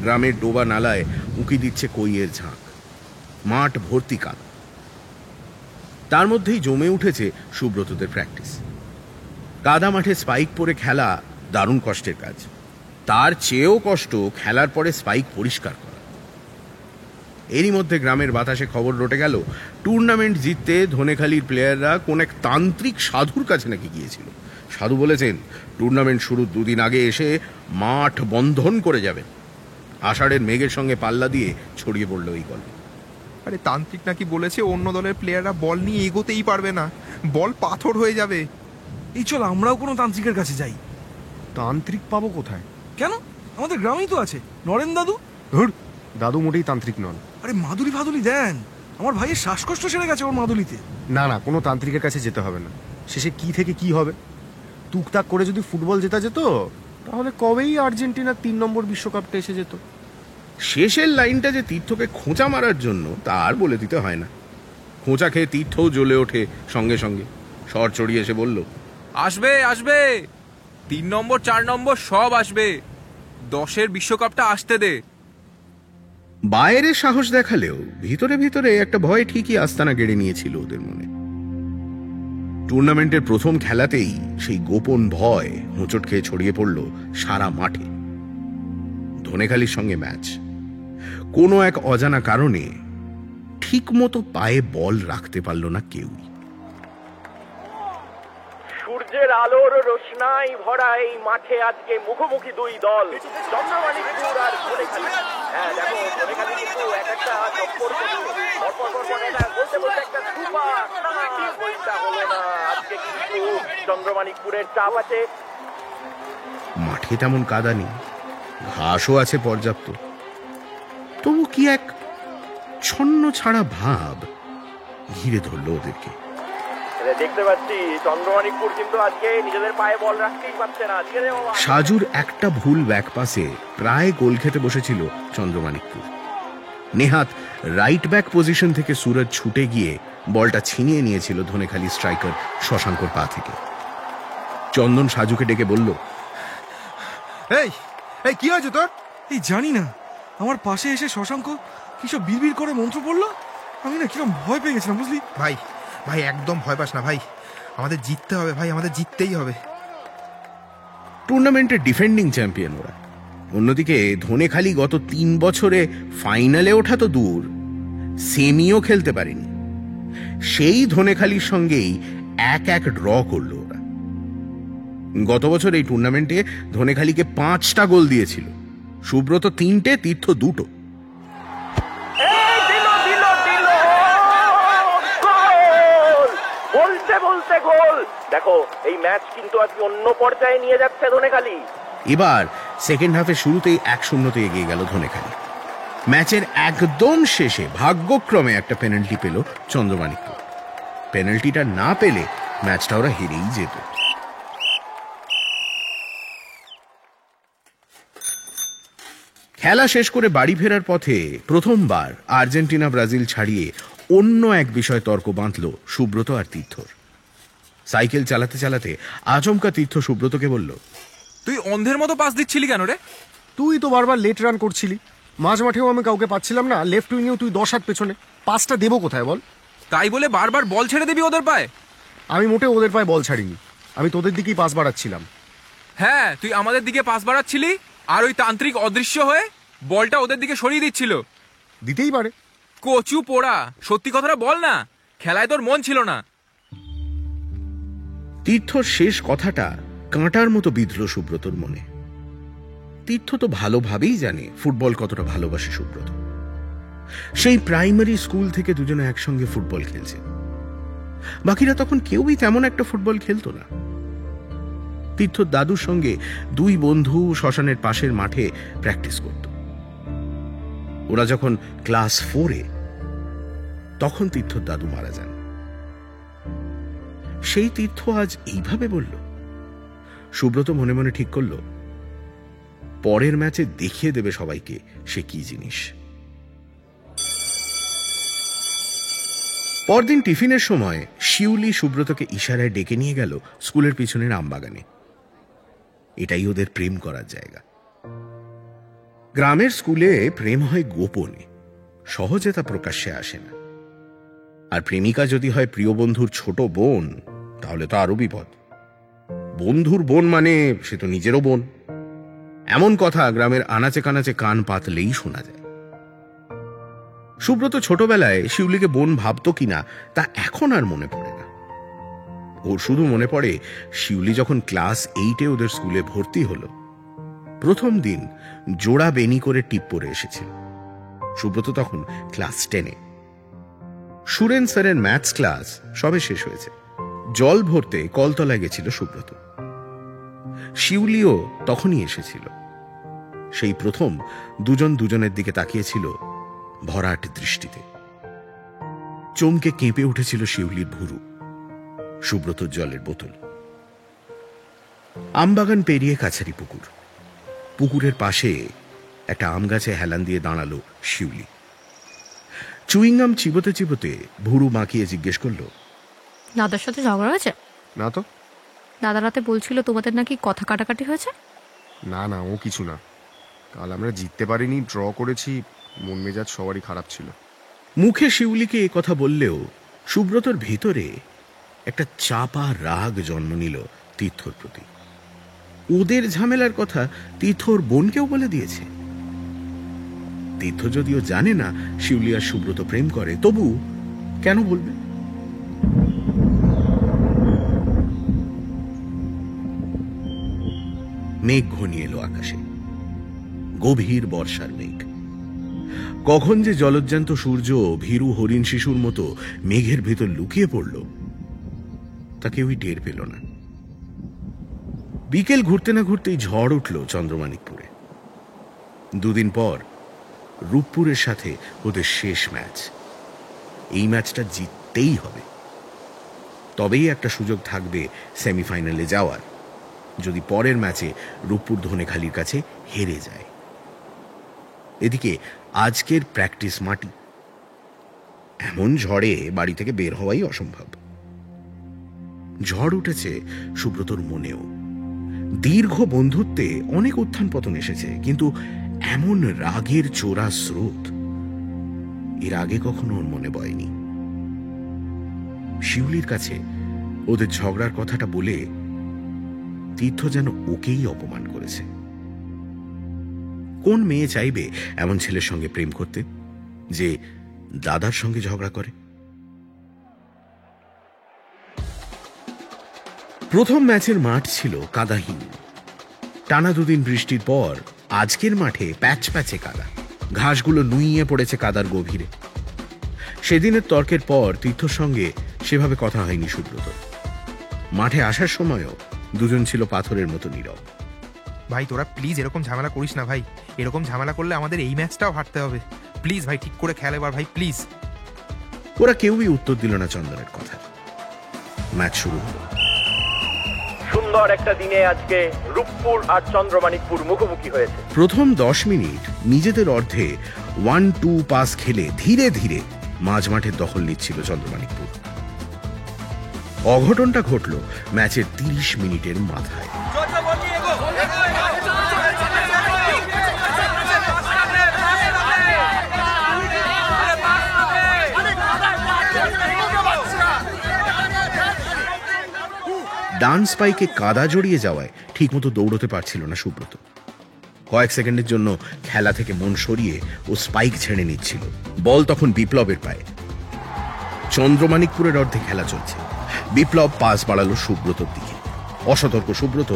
গ্রামের ডোবা নালায় উঁকি দিচ্ছে কইয়ের ঝাঁক। মাঠ ভর্তি কাদা। তার মধ্যেই জমে উঠেছে সুব্রতদের প্র্যাকটিস। কাদা মাঠে স্পাইক পরে খেলা দারুণ কষ্টের কাজ। তার চেয়েও কষ্ট খেলার পরে স্পাইক পরিষ্কার করা। এরই মধ্যে গ্রামের বাতাসে খবর রটে গেল টুর্নামেন্ট জিততে ধনেখালির প্লেয়াররা কোন এক তান্ত্রিক সাধুর কাছে নাকি গিয়েছিল। সাধু বলেছেন টুর্নামেন্ট শুরুর 2 দিন আগে এসে মাঠ বন্ধন করে যাবেন। আষাঢ়ের মেঘের সঙ্গে পাল্লা দিয়ে ছড়িয়ে পড়ল এই গল্প। আরে তান্ত্রিক নাকি বলেছে অন্য দলের প্লেয়াররা বল নিয়ে এগোতেই পারবে না, বল পাথর হয়ে যাবে। এই চল আমরাও কোনো তান্ত্রিকের কাছে যাই। তান্ত্রিক পাবো কোথায়? কেন, আমাদের গ্রামেই তো আছে নরেন দাদু। ধুর, দাদু মোটেই তান্ত্রিক নন। আরে মাদুলি ফাদুলি দেন, আমার ভাইয়ের শ্বাসকষ্ট সেরে গেছে ওর মাদুলিতে। না, কোনো তান্ত্রিকের কাছে যেতে হবে না। শেষে কি থেকে কি হবে? টুকটাক করে যদি ফুটবল জেতা যেত তাহলে কবেই আর্জেন্টিনা 3 নম্বর বিশ্বকাপটা এসে যেত। শেষের লাইনটা যে তীর্থকে খোঁচা মারার জন্য তার বলে দিতে হয় না। খোঁচা খেয়ে তীর্থও জ্বলে ওঠে সঙ্গে সঙ্গে। স্বর চড়িয়ে এসে বলল, আসবে 3 নম্বর 4 নম্বর সব আসবে। 10-এর বিশ্বকাপটা আসতে দে। বাইরে সাহস দেখালেও ভিতরে ভিতরে একটা ভয় ঠিকই আস্তানা গেড়ে নিয়েছিল ওদের মনে। টুর্নামেন্টের প্রথম খেলাতেই সেই গোপন ভয় হোঁচট খেয়ে ছড়িয়ে পড়ল সারা মাঠে। ধনেখালির সঙ্গে ম্যাচ। কোনো এক অজানা কারণে ঠিক মতো পায়ে বল রাখতে পারল না কেউ। সূর্যের আলোর রোশনাই ভরা এই মাঠে আজকে মুখোমুখি 2 দল, চন্দ্রমাণিকপুর আর ধনেখালি। হ্যাঁ দেখো, ধনেখালি কিন্তু এক একটা টক্কর বলতে বলতে একটা সুপার বলটা হলো না। আজকে কিন্তু চন্দ্রমাণিকপুরের চাপ আছে। মাঠে তেমন কাদা নেই, ঘাসও আছে পর্যাপ্ত। তবু কি এক ছন্ন ছাড়া ভাব ঘিরে ধরল ওদেরকে। দেখতে পাচ্ছি চন্দ্রমাণিকপুর কিন্তু আজকে নিজেদের পায়ে বল রাখতেই পারছে না। সাজুর একটা ভুল ব্যাক পাসে প্রায় গোল খেতে বসেছিল চন্দ্রমাণিকপুর। নেহাত রাইট ব্যাক পজিশন থেকে সুরজ ছুটে গিয়ে বলটা ছিনিয়ে নিয়েছিল ধনেখালি স্ট্রাইকার শশাঙ্কর পা থেকে। চন্দন সাজুকে ডেকে বলল, এই এই কি হয়েছে তোর? এই জানি না, আমার পাশে এসে শশাঙ্ক কিসব বিড়বিড় করে মন্ত্র পড়লো। আমি না কিরম ভয় পেয়ে গেছিলাম বুঝলি। ভাই ভাই একদম ভয় পাস না ভাই, আমাদের জিততে হবে ভাই, আমাদের জিততেই হবে। টুর্নামেন্টের ডিফেন্ডিং চ্যাম্পিয়ন ওরা। অন্যদিকে ধনেখালি গত 3 বছরে ফাইনালে ওঠা তো দূর, সেমিও খেলতে পারেনি। সেই ধনেখালির সঙ্গেই 1-1 ড্র করলো ওরা। গত বছর এই টুর্নামেন্টে ধনেখালিকে 5টা গোল দিয়েছিল। সুব্রত 3টে, তীর্থ 2টো। বলতে গোল। দেখো এই ম্যাচ কিন্তু আজকে অন্য পর্যায়ে নিয়ে যাচ্ছে ধনেখালি। এবার সেকেন্ড হাফে শুরুতেই 1-0 এগিয়ে গেল ধনেখালি। ম্যাচের একদম শেষে ভাগ্যক্রমে একটা পেনাল্টি পেল চন্দ্রমাণিকপুর। পেনাল্টিটা না পেলে ম্যাচটা ওরা হেরেই যেত। খেলা শেষ করে বাড়ি ফেরার পথে প্রথমবার আর্জেন্টিনা ব্রাজিল ছাড়িয়ে অন্য এক বিষয় তর্ক বাঁধল সুব্রত আর তীর্থর। সাইকেল চালাতে চালাতে আচমকা তীর্থ সুব্রতকে বলল, তুই অন্ধের মতো পাস দিচ্ছিলি কেন রে? তুই তো বারবার লেট রান করছিলি, মাঝ মাঠেও আমি কাউকে পাচ্ছিলাম না, লেফট উইংয়েও তুই 10 হাত পেছনে, পাসটা দেবো কোথায় বল? তাই বলে বারবার বল ছেড়ে দিবি ওদের পায়ে? আমি মোটেও ওদের পায়ে বল ছাড়িনি, আমি তোদের দিকেই পাস বাড়াচ্ছিলাম। হ্যাঁ, তুই আমাদের দিকে পাস বাড়াচ্ছিলি, আর ওই তান্ত্রিক অদৃশ্য হয়ে বলটা ওদের দিকে সরিয়ে দিচ্ছিল। দিতেই পারে। কচু পোড়া, সত্যি কথাটা বল না, খেলায় তোর মন ছিল না। তীর্থর শেষ কথাটা কাঁটার মতো বিঁধল সুব্রতর মনে। তীর্থ তো ভালোভাবেই জানে ফুটবল কতটা ভালোবাসে সুব্রত। সেই প্রাইমারি স্কুল থেকে দুজনে একসঙ্গে ফুটবল খেলছে। বাকিরা তখন কেউই তেমন একটা ফুটবল খেলতো না। তীর্থর দাদুর সঙ্গে দুই বন্ধু শ্মশানের পাশের মাঠে প্র্যাকটিস করত। ওরা যখন ক্লাস 4-এ, তখন তীর্থর দাদু মারা যান। সেই তীর্থ আজ এইভাবে বলল। সুব্রত মনে মনে ঠিক করল, পরের ম্যাচে দেখিয়ে দেবে সবাইকে সে কি জিনিস। পরদিন টিফিনের সময় শিউলি সুব্রতকে ইশারায় ডেকে নিয়ে গেল স্কুলের পিছনের আমবাগানে। এটাই ওদের প্রেম করার জায়গা। গ্রামের স্কুলে প্রেম হয় গোপনে, সহজে তা প্রকাশ্যে আসে না। আর প্রেমিকা যদি হয় প্রিয় বন্ধুর ছোট বোন, তাহলে তো আরো বিপদ। বন্ধুর বোন মানে সে তো নিজেরও বোন। এমন কথা গ্রামের আনাচে কানাচে কান পাতলেই শোনা যায়। সুব্রত ছোটবেলায় শিউলিকে বোন ভাবত কিনা তা এখন আর মনে পড়ে না। ওর শুধু মনে পড়ে শিউলি যখন ক্লাস 8-এ ওদের স্কুলে ভর্তি হলো, প্রথম দিন জোড়া বেনি করে টিপ পরে এসেছিল। সুব্রত তখন ক্লাস 10-এ। সুরেন স্যারের ম্যাথস ক্লাস সবে শেষ হয়েছে। জল ভরতে কলতলায় গেছিল সুব্রত। শিউলিও তখনই এসেছিল। সেই প্রথম দুজন দুজনের দিকে তাকিয়েছিল ভরাট দৃষ্টিতে। চমকে কেঁপে উঠেছিল শিউলির ভুরু, সুব্রতর জলের বোতল। আমবাগান পেরিয়ে কাছারি পুকুর। পুকুরের পাশে একটা আম গাছে হেলান দিয়ে দাঁড়ালো শিউলি। চুইংগাম চিবোতে চিবোতে ভুরু মাখিয়ে জিজ্ঞেস করলো, দাদার সাথে ঝগড়া হয়েছে? না তো। দাদা রাতে বলছিল তোমাদের নাকি কথা কাটাকাটি হয়েছে। না না, ও কিছু না। কাল আমরা জিততে পারিনি, ড্র করেছি, মন মেজাজ সবারই খারাপ ছিল। মুখে শিউলিকে এ কথা বললেও সুব্রতর ভেতরে একটা চাপা রাগ জন্ম নিল তীর্থর প্রতি। ওদের ঝামেলার কথা তীর্থর বোনকেও বলে দিয়েছে। তীর্থ যদিও জানে না শিউলি আর সুব্রত প্রেম করে, তবু কেন বলবে? মেঘ ঘনিয়ে এলো আকাশে, গভীর বর্ষার মেঘ। কখন যে জলজ্জান্ত সূর্য ভীরু হরিণ শিশুর মতো মেঘের ভিতর লুকিয়ে পড়ল তা কেউই টের পেল না। বিকেল ঘুরতে না ঘুরতেই ঝড় উঠল চন্দ্রমাণিকপুরে। দুদিন পর রূপপুরের সাথে ওদের শেষ ম্যাচ। এই ম্যাচটা জিততেই হবে, তবেই একটা সুযোগ থাকবে সেমিফাইনালে যাওয়ার, যদি পরের ম্যাচে রূপপুর ধনেখালির কাছে হেরে যায়। এদিকে আজকের প্র্যাকটিস মাটি। এমন ঝড়ে বাড়ি থেকে বের হওয়াই অসম্ভব। ঝড় উঠেছে সুব্রতর মনেও। দীর্ঘ বন্ধুত্বে অনেক উত্থান পতন এসেছে, কিন্তু এমন রাগের চোরা স্রোত এর আগে কখনো ওর মনে বয়নি। শিউলির কাছে ওদের ঝগড়ার কথাটা বলে তীর্থ যেন ওকেই অপমান করেছে। কোন মেয়ে চাইবে এমন ছেলের সঙ্গে প্রেম করতে, যে দাদার সঙ্গে ঝগড়া করে? প্রথম ম্যাচের মাঠ ছিল কাদাহীন। টানা দুদিন বৃষ্টির পর আজকের মাঠে প্যাচ প্যাচে কাদা, ঘাসগুলো নুইয়ে পড়েছে কাদার গভীরে। সেদিনের তর্কের পর তীর্থর সঙ্গে সেভাবে কথা হয়নি সুব্রত। মাঠে আসার সময়ও দুজন ছিল পাথরের মতো নীরব। ভাই তোরা প্লিজ এরকম ঝামেলা করিস না ভাই, এরকম ঝামেলা করলে আমাদের এই ম্যাচটাও হারতে হবে। প্লিজ ভাই ঠিক করে খেল এবার ভাই, প্লিজ। ওরা কেউই উত্তর দিল না চন্দনের কথা। ম্যাচ শুরু হলো। সুন্দর একটা দিনে আজকে রূপপুর আর চন্দ্রমাণিকপুর মুখোমুখি হয়েছে। প্রথম 10 মিনিট নিজেদের অর্ধে 1-2 পাস খেলে ধীরে ধীরে মাঝমাঠের দখল নিচ্ছিল চন্দ্রমাণিকপুর। অঘটনটা ঘটল ম্যাচের 30 মিনিটের মাথায়। ডান স্পাইকে কাদা জড়িয়ে যাওয়ায় ঠিকমতো দৌড়তে পারছিল না সুব্রত। কয়েক সেকেন্ডের জন্য খেলা থেকে মন সরিয়ে ও স্পাইক ছেড়ে নিচ্ছিল। বল তখন বিপ্লবের পায়ে। চন্দ্রমাণিকপুরের অর্ধে খেলা চলছে। বিপ্লব পাস বাড়ালো সুব্রতর দিকে। অসতর্ক সুব্রত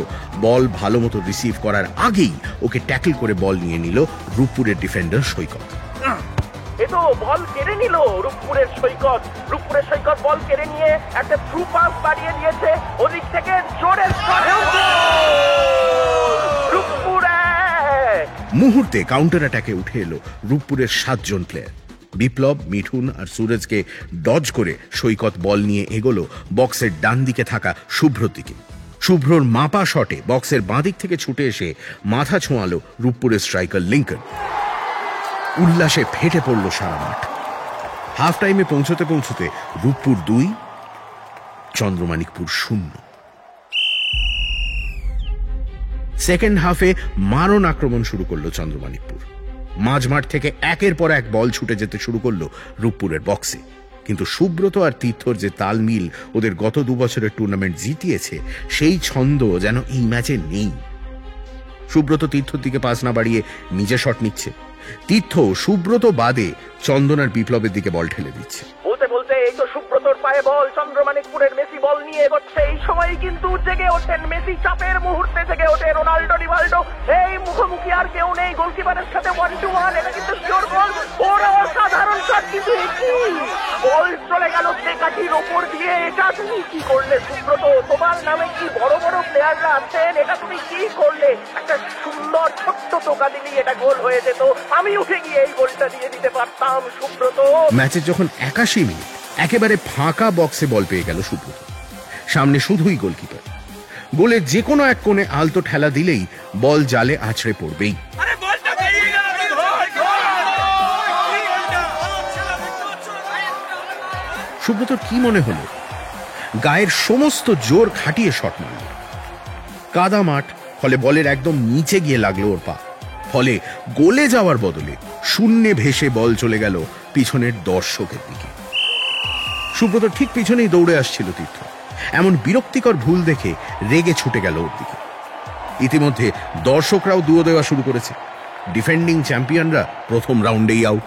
বল ভালো মতো রিসিভ করার আগেই ওকে ট্যাকল করে বল নিয়ে নিল রূপপুরের ডিফেন্ডার সৈকত। এ তো বল কেড়ে নিল রূপপুরের সৈকত। রূপপুরের সৈকত বল কেড়ে নিয়ে একটা থ্রু পাস বাড়িয়ে দিয়েছে। ওদিক থেকে জোরে মুহূর্তে কাউন্টার অ্যাটাকে উঠে এলো রূপপুরের 7 জন প্লেয়ার। বিপ্লব, মিঠুন আর সুরজকে ডজ করে সৈকত বল নিয়ে এগোলো বক্সের ডান দিকে থাকা শুভ্রর দিকে। শুভ্রর মাপা শটে বক্সের বাঁদিক থেকে ছুটে এসে মাথা ছোঁয়ালো রূপপুরের স্ট্রাইকার লিঙ্কন। উল্লাসে ফেটে পড়ল সারা মাঠ। হাফ টাইমে পৌঁছতে পৌঁছতে রূপপুর 2, চন্দ্রমাণিকপুর 0। সেকেন্ড হাফে মারণ আক্রমণ শুরু করলো চন্দ্রমাণিকপুর। মাঝমাঠ থেকে একের পর এক বল ছুটে যেতে শুরু করলো রূপপুরের বক্সে। কিন্তু সুব্রত আর তীর্থর যে তালমিল ওদের গত 2 বছরের টুর্নামেন্ট জিতিয়েছে, সেই ছন্দ যেন এই ম্যাচে নেই। সুব্রত তীর্থর দিকে পাস না বাড়িয়ে নিজে শট নিচ্ছে। তীর্থ সুব্রত বাদে চন্দন আর বিপ্লবের দিকে বল ঠেলে দিচ্ছে। বলতে বলতে এই তো সুব্রতর পায়ে বল, চন্দ্রমাণিকপুরের মেসি বল নিয়ে এগোচ্ছে। এই সময় কিন্তু জেগে ওঠেন মেসি, চাপের মুহূর্তে জেগে ওঠে রোনাল্ডো রিভাল্ডো। এই মুখোমুখি আর কেউ নেই, গোলকিপারের সাথে 1-1। এটা কিন্তু শিওর গোল। ওরা অসাধারণ শট, কিন্তু বল চলে গেল কাঠির ওপর দিয়ে। এটা তুমি কি করলে সুব্রত? তোমার নামে কি বড় বড় প্লেয়াররা আছেন, এটা তুমি কি করলে? একটা সুন্দর ছোট্ট টোকা দিলেই এটা গোল হয়ে যেত। আমি উঠে গিয়ে এই গোলটা দিয়ে দিতে পারতাম সুব্রত। ম্যাচের যখন 81 মিনিট, একেবারে ফাঁকা বক্সে বল পেয়ে গেল সুব্রত। সামনে শুধুই গোলকিপার। গোলের যে কোনো এক কোণে আলতো ঠেলা দিলেই বল জালে আছড়ে পড়বেই। সুব্রতর কি মনে হলো? গায়ের সমস্ত জোর খাটিয়ে শট মারল। কাদা মাঠ, ফলে বলের একদম নিচে গিয়ে লাগলো ওর পা। ফলে গোলে যাওয়ার বদলে শূন্যে ভেসে বল চলে গেল পিছনের দর্শকের দিকে। সুব্রত ঠিক পিছনেই দৌড়ে আসছিল তীর্থ। এমন বিরক্তিকর ভুল দেখে রেগে ছুটে গেল ওর দিকে। ইতিমধ্যে দর্শকরাও দুয়ো দেওয়া শুরু করেছে। ডিফেন্ডিং চ্যাম্পিয়নরা প্রথম রাউন্ডেই আউট।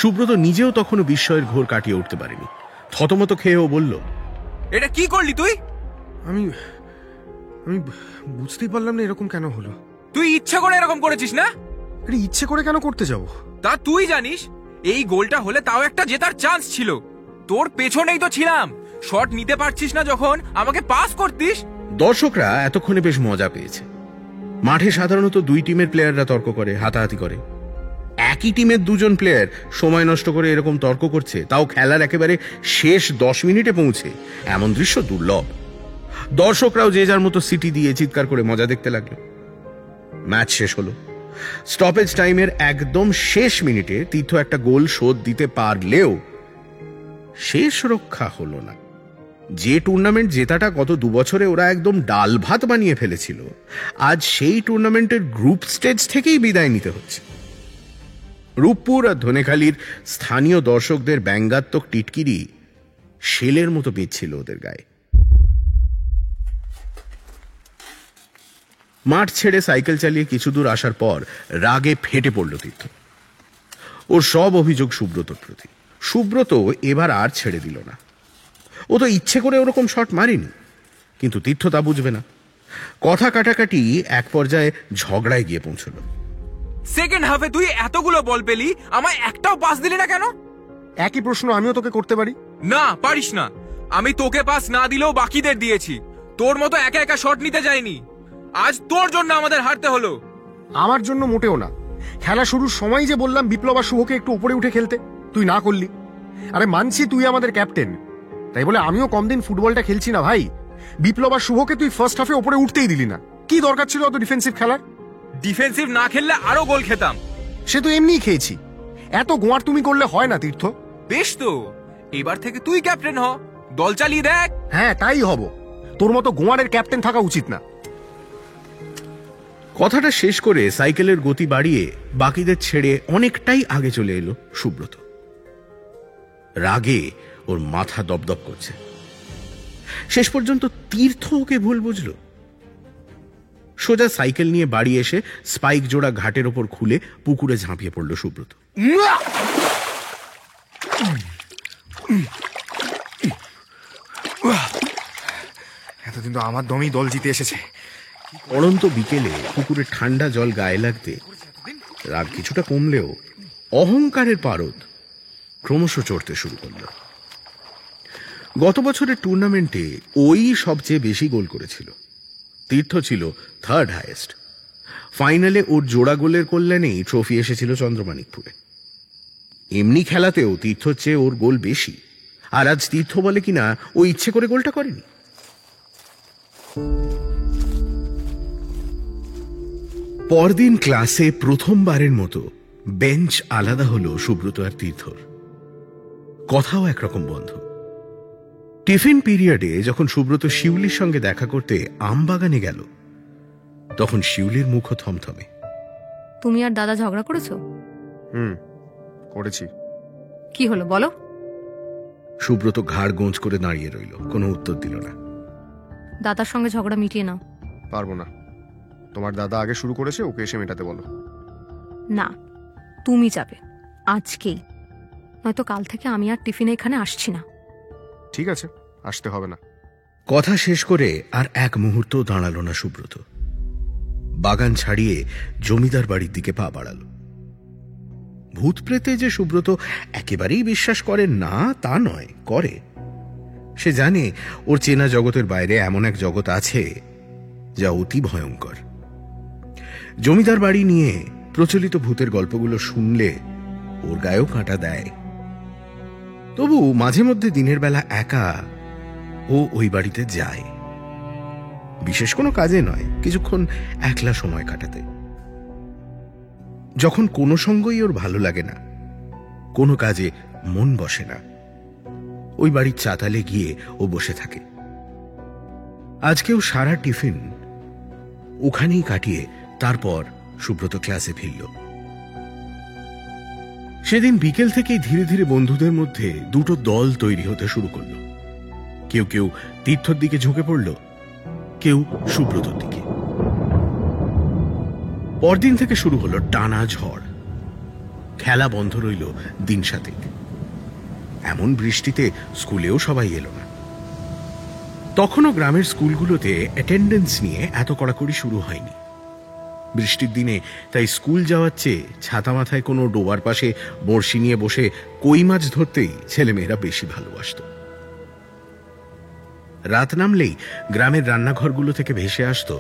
সুব্রত নিজেও তখনও বিস্ময়ের ঘোর কাটিয়ে উঠতে পারেনি। থতমত খেয়েও বলল, এটা কি করলি তুই? আমি বুঝতেই পারলাম না এরকম কেন হলো। তুই ইচ্ছা করে এরকম করেছিস না? এটা ইচ্ছে করে কেন করতে যাব? তা তুই জানিস এই গোলটা হলে তাও একটা জেতার চান্স ছিল। তোর পেছনেই তো ছিলাম। শট নিতে পারছিস না যখন আমাকে পাস করতিস। দর্শকরা এতক্ষণে বেশ মজা পেয়েছে। মাঠে সাধারণত 2 টিমের প্লেয়াররা তর্ক করে, হাতাহাতি করে। একই টিমের 2 জন প্লেয়ার সময় নষ্ট করে এরকম তর্ক করছে, তাও খেলার একেবারে শেষ 10 মিনিটে পৌঁছে। এমন দৃশ্য দুর্লভ। দর্শকরাও যে যার মতো সিটি দিয়ে চিৎকার করে মজা দেখতে লাগলো। ম্যাচ শেষ হলো। স্টপেজ টাইমের একদম শেষ মিনিটে তীর্থ একটা গোল শোধ দিতে পারলেও শেষ রক্ষা হলো না। যে টুর্নামেন্ট জেতাটা গত 2 বছরে ওরা একদম ডাল ভাত বানিয়ে ফেলেছিল, আজ সেই টুর্নামেন্টের গ্রুপ স্টেজ থেকেই বিদায় নিতে হচ্ছে। রূপপুর আর ধনেখালির স্থানীয় দর্শকদের ব্যঙ্গাত্মক টিটকিরি শেলের মতো বিচ্ছিল ওদের গায়ে। মাঠ ছেড়ে সাইকেল চালিয়ে কিছু দূর আসার পর রাগে ফেটে পড়ল তীর্থ। ওর সব অভিযোগ সুব্রতর প্রতি। সুব্রত এবার আর ছেড়ে দিল না। ও তো ইচ্ছে করে ওরকম শট মারিনি, কিন্তু তীর্থ তা বুঝবে না। কথা কাটাকাটি এক পর্যায়ে ঝগড়ায় গিয়ে পৌঁছল। সেকেন্ড হাফে তুই এতগুলো বল পেলি, আমায় একটাও পাস দিলি না কেন? একই প্রশ্ন আমিও তোকে করতে পারি। না, পারিস না। আমি তোকে পাস না দিলেও বাকিদের দিয়েছি। তোর মতো একা একা শট নিতে যাইনি। আজ তোর জন্য আমাদের হারতে হলো। আমার জন্য মোটেও না। খেলা শুরুর সময় যে বললাম বিপ্লব আর শুভকে একটু উপরে উঠে খেলতে, তুই না করলি। আরে মানছি তুই আমাদের ক্যাপ্টেন, তাই বলে আমিও কম দিন ফুটবলটা খেলছি না ভাই। বিপ্লব আর শুভকে তুই ফার্স্ট হাফে উপরে উঠতেই দিলি না। কি দরকার ছিল অত ডিফেন্সিভ খেলার? ডিফেন্সিভ না খেললে আরো গোল খেতাম। সে তো এমনিই খেয়েছি। এত গোয়ার তুমি করলে হয় না তীর্থ। বেশ তো, এবার থেকে তুই ক্যাপ্টেন হ, দল চালিয়ে দেখ। হ্যাঁ তাই হব, তোর মতো গোয়ারের ক্যাপ্টেন থাকা উচিত না। কথাটা শেষ করে সাইকেলের গতি বাড়িয়ে বাকিদের ছেড়ে অনেকটাই আগে চলে এলো সুব্রত। রাগে ওর মাথা দপদপ করছে। শেষ পর্যন্ত তীর্থ ওকে ভুল বুঝলো। সোজা সাইকেল নিয়ে বাড়ি এসে স্পাইক জোড়া ঘাটের ওপর খুলে পুকুরে ঝাঁপিয়ে পড়ল সুব্রত। এতদিন তো আমার দমই দল জিতে এসেছে। পড়ন্ত বিকেলে পুকুরে ঠান্ডা জল গায়ে লাগতে রাগ কিছুটা কমলেও অহংকারের পারদ ক্রমশ চড়তে শুরু করল। গত বছরের টুর্নামেন্টে ওই সবচেয়ে বেশি গোল করেছিল। তীর্থ ছিল থার্ড হাইয়েস্ট। ফাইনালে ওর জোড়া গোলের কল্যাণেই ট্রফি এসেছিল চন্দ্রমাণিকপুরে। এমনি খেলাতেও তীর্থর চেয়ে ওর গোল বেশি, আর আজ তীর্থ বলে কিনা ও ইচ্ছে করে গোলটা করেনি। পরদিন ক্লাসে প্রথমবারের মতো বেঞ্চ আলাদা হলো সুব্রত আর তীর্থর। কথাও একরকম বন্ধ। টিফিন পিরিয়ডে যখন সুব্রত শিউলির সঙ্গে দেখা করতে আমবাগানে গেল, তখন শিউলির মুখও থমথমে। তুমি আর দাদা ঝগড়া করেছো? করেছি। কি হলো বলো? সুব্রত ঘাড় গোঁজ করে দাঁড়িয়ে রইল, কোনো উত্তর দিল না। দাদার সঙ্গে ঝগড়া মিটিয়ে নাও। পারবো না। তোমার দাদা আগে শুরু করেছে, ওকে এসে মেটাতে বলো। না, তুমি যাবে আজকেই, নয়তো কাল থেকে আমি আর টিফিনে এখানে আসছি না। ঠিক আছে, আসতে হবে না। কথা শেষ করে আর এক মুহূর্ত দাঁড়ালো না সুব্রত। বাগান ছাড়িয়ে জমিদার বাড়ির দিকে পা বাড়াল। ভূত প্রেতে যে সুব্রত একেবারেই বিশ্বাস করে না তা নয়, করে। সে জানে ওর চেনা জগতের বাইরে এমন এক জগৎ আছে যা অতি ভয়ঙ্কর। জমিদার বাড়ি নিয়ে প্রচলিত ভূতের গল্পগুলো শুনলে ওর গায়েও কাঁটা দেয়। তবু মাঝে মধ্যে দিনের বেলা একা ও ওই বাড়িতে যায়, বিশেষ কোনো কাজে নয়, কিছুক্ষণ একলা সময় কাটাতে। যখন কোনো সঙ্গই ওর ভালো লাগে না, কোনো কাজে মন বসে না, ওই বাড়ির চাতালে গিয়ে ও বসে থাকে। আজকেও সারা টিফিন ওখানেই কাটিয়ে তারপর সুব্রত ক্লাসে ফিরল। সেদিন বিকেল থেকেই ধীরে ধীরে বন্ধুদের মধ্যে দুটো দল তৈরি হতে শুরু করল। কেউ কেউ তীর্থর দিকে ঝুঁকে পড়ল, কেউ সুব্রতর দিকে। পরদিন থেকে শুরু হলো টানা ঝড়। খেলা বন্ধ রইল দিন সাতেক। এমন বৃষ্টিতে স্কুলেও সবাই এলো না। তখনও গ্রামের স্কুলগুলোতে অ্যাটেন্ডেন্স নিয়ে এত কড়াকড়ি শুরু হয়নি। বৃষ্টির দিনে তাই স্কুল যাওয়ার চেয়ে ছাতা মাথায় কোনো ডোবার পাশে বড়শি নিয়ে বসে কই মাছ ধরতেই ছেলেমেয়েরা বেশি ভালোবাসত। রাত নামলেই গ্রামের রান্নাঘরগুলো থেকে ভেসে আসত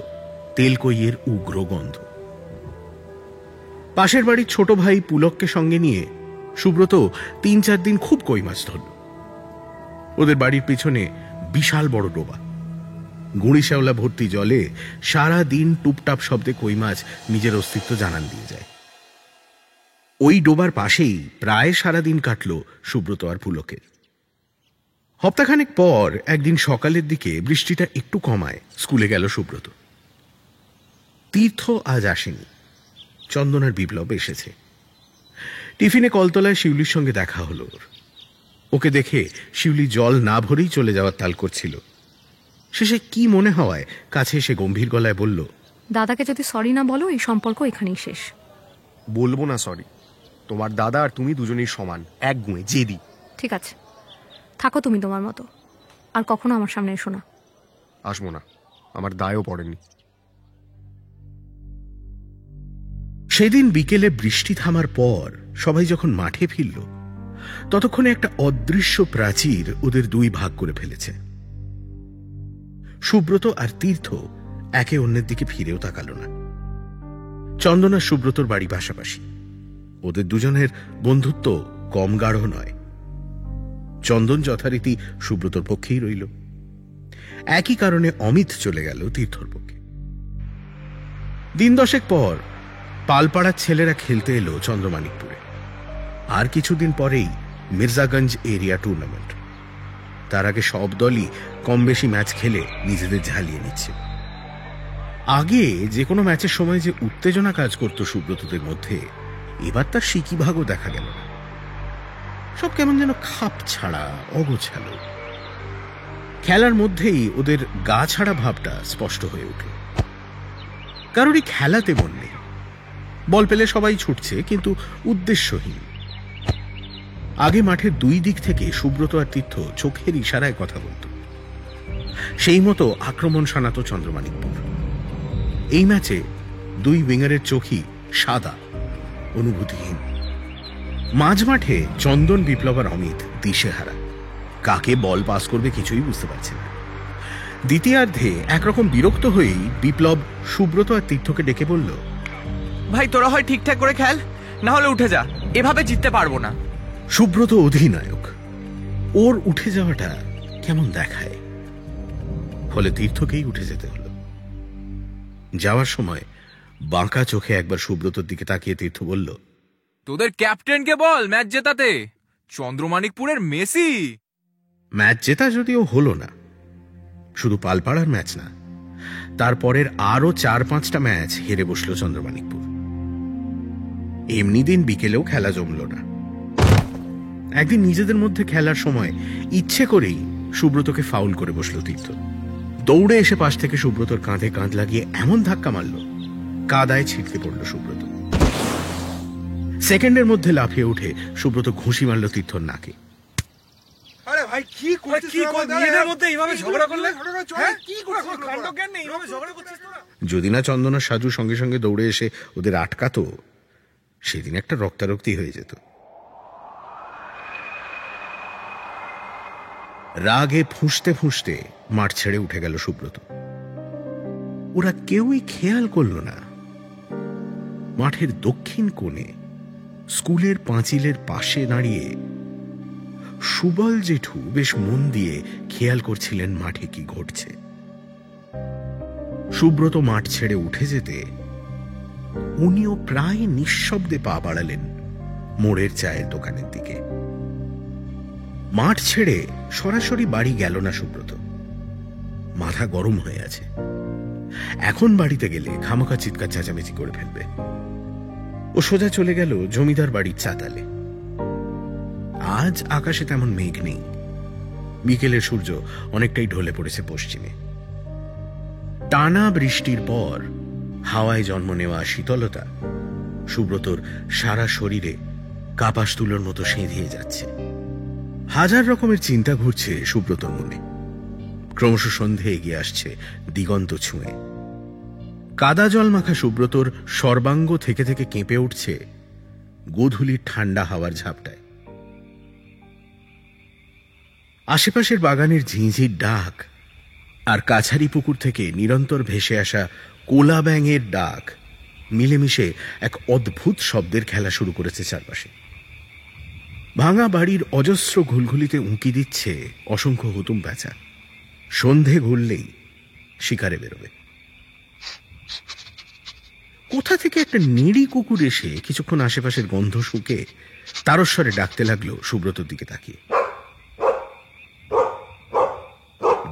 তেল কইয়ের উগ্র গন্ধ। পাশের বাড়ির ছোট ভাই পুলককে সঙ্গে নিয়ে সুব্রত ৩-৪ দিন খুব কই মাছ ধরল। ওদের বাড়ির পিছনে বিশাল বড় ডোবা, গুঁড়ি শ্যাওলা ভর্তি জলে সারা দিন টুপটাপ শব্দে কই মাছ নিজের অস্তিত্ব জানান দিয়ে যায়। ওই ডোবার পাশেই প্রায় সারাদিন কাটল সুব্রত আর পুলকের। সপ্তাহখানেক পর একদিন সকালের দিকে বৃষ্টিটা একটু কমায় স্কুলে গেল সুব্রত। তীর্থ আজ আসেনি, চন্দনার বিপ্লব এসেছে। টিফিনে কলতলায় শিউলির সঙ্গে দেখা হলো ওর। ওকে দেখে শিউলি জল না ভরেই চলে যাওয়ার তাল করছিল। শেষে কি মনে হওয়ায় কাছে এসে গম্ভীর গলায় বলল, দাদাকে যদি সরি না বলো এই সম্পর্ক এখানেই শেষ। বলবো না সরি। তোমার দাদা আর তুমি দুজনেই সমান, এক গুঁয়ে জেদি। ঠিক আছে, থাকো তুমি তোমার মতো, আর কখনো আমার সামনে এসো না। আসবো না, আমার দায়ও পড়েনি। সেদিন বিকেলে বৃষ্টি থামার পর সবাই যখন মাঠে ফিরল, ততক্ষণে একটা অদৃশ্য প্রাচীর ওদের দুই ভাগ করে ফেলেছে। সুব্রত আর তীর্থ একে অন্যের দিকে ফিরেও তাকালো না। চন্দন আর সুব্রতর বাড়ি পাশাপাশি, ওদের দুজনের বন্ধুত্ব কম গাঢ় নয়। চন্দন যথারীতি সুব্রতর পক্ষেই রইল। একই কারণে অমিত চলে গেল তীর্থর পক্ষে। দিন 10 পর পালপাড়ার ছেলেরা খেলতে এলো চন্দ্রমানিকপুরে। আর কিছুদিন পরেই মির্জাগঞ্জ এরিয়া টুর্নামেন্ট। তার আগে সব দলই কম বেশি ম্যাচ খেলে নিজেদের ঝালিয়ে নিচ্ছে। আগে যে কোনো ম্যাচের সময় যে উত্তেজনা কাজ করত সুব্রতদের মধ্যে, এবার তার সিকিভাগও দেখা গেল না। সব কেমন যেন খাপ ছাড়া, অগোছালো। খেলার মধ্যেই ওদের গা ছাড়া ভাবটা স্পষ্ট হয়ে উঠল। কারোরই খেলাতে মন নেই। বল পেলে সবাই ছুটছে, কিন্তু উদ্দেশ্যহীন। আগে মাঠের দুই দিক থেকে সুব্রত আর তীর্থ চোখের ইশারায় কথা বলত। সেই মতো আক্রমণ শানাত চন্দ্রমানিকপুর। এই ম্যাচে দুই উইঙ্গারের চোখই সাদা, অনুভূতিহীন। মাঝ মাঠে চন্দন, বিপ্লব আর অমিত দিশেহারা। কাকে বল পাস করবে কিছুই বুঝতে পারছে না। দ্বিতীয়ার্ধে একরকম বিরক্ত হয়েই বিপ্লব সুব্রত আর তীর্থকে ডেকে বলল, ভাই তোরা হয় ঠিকঠাক করে খেল, না হলে উঠে যা, এভাবে জিততে পারবো না। সুব্রত অধিনায়ক, ওর উঠে যাওয়াটা কেমন দেখায়। ফলে তীর্থকেই উঠে যেতে হলো। যাওয়ার সময় বাঁকা চোখে একবার সুব্রতর দিকে তাকিয়ে তীর্থ বলল, তোদের ক্যাপ্টেনকে বল ম্যাচ জেতাতে, চন্দ্রমানিকপুরের মেসি। ম্যাচ জেতা যদিও হলো না, শুধু পালপাড়ার ম্যাচ না, তারপরের আরো 4-5টা ম্যাচ হেরে বসলো চন্দ্রমানিকপুর। এমনি দিন বিকেলেও খেলা জমল না। একদিন নিজেদের মধ্যে খেলার সময় ইচ্ছে করেই সুব্রতকে ফাউল করে বসলো তীর্থ। দৌড়ে এসে পাশ থেকে সুব্রতর কাঁধে কাঁধ লাগিয়ে এমন ধাক্কা মারল, কাদায় ছিটকে পড়ল সুব্রত। সেকেন্ডের মধ্যে লাফিয়ে উঠে সুব্রত ঘুষি মারল তীর্থর নাকে। আরে ভাই কি করছিস নিজেদের মধ্যে এইভাবে ঝগড়া করলে? কি করছিস? কাণ্ডজ্ঞান নেই, এইভাবে ঝগড়া করছিস তোরা? যদি না চন্দনা সাজু সঙ্গে সঙ্গে দৌড়ে এসে ওদের আটকাতো, সেদিন একটা রক্তারক্তি হয়ে যেত। রাগে ফুঁসতে ফুঁসতে মাঠ ছেড়ে উঠে গেল সুব্রত। ওরা কেউই খেয়াল করল না মাঠের দক্ষিণ কোণে স্কুলের পাঁচিলের পাশে দাঁড়িয়ে সুবল জেঠু বেশ মন দিয়ে খেয়াল করছিলেন মাঠে কি ঘটছে। সুব্রত মাঠ ছেড়ে উঠে যেতে উনিও প্রায় নিঃশব্দে পা বাড়ালেন মোড়ের চায়ের দোকানের দিকে। মাঠ ছেড়ে সরাসরি বাড়ি গেল না সুব্রত। মাথা গরম হয়ে আছে। এখন বাড়িতে গেলে খামোখা চিৎকার চেঁচামেচি করে ফেলবে। ও সোজা চলে গেল জমিদার বাড়ির চাতালে। আজ আকাশে তেমন মেঘ নেই। বিকেলের সূর্য অনেকটাই ঢলে পড়েছে পশ্চিমে। টানা বৃষ্টির পর হাওয়ায় জন্ম নেওয়া শীতলতা সুব্রতর সারা শরীরে কাপাস তুলোর মতো সেঁধিয়ে যাচ্ছে। হাজার রকমের চিন্তা ঘুরছে সুব্রতর মনে। ক্রমশ সন্ধে এগিয়ে আসছে দিগন্ত ছুঁয়ে। কাদা জল মাখা সুব্রতর সর্বাঙ্গ থেকে থেকে কেঁপে উঠছে গোধূলির ঠান্ডা হাওয়ার ঝাপটায়। আশেপাশের বাগানের ঝিঁঝির ডাক আর কাছারি পুকুর থেকে নিরন্তর ভেসে আসা কোলা ব্যাঙের ডাক মিলেমিশে এক অদ্ভুত শব্দের খেলা শুরু করেছে চারপাশে। ভাঙা বাড়ির অজস্র ঘুলঘুলিতে উঁকি দিচ্ছে অসংখ্য হুতুম প্যাঁচা। সন্ধে ঘুরলেই শিকারে বেরোবে। কোথা থেকে একটা নিড়ি কুকুর এসে কিছুক্ষণ আশেপাশের গন্ধ শুকে তারস্বরে ডাকতে লাগলো সুব্রতর দিকে তাকিয়ে।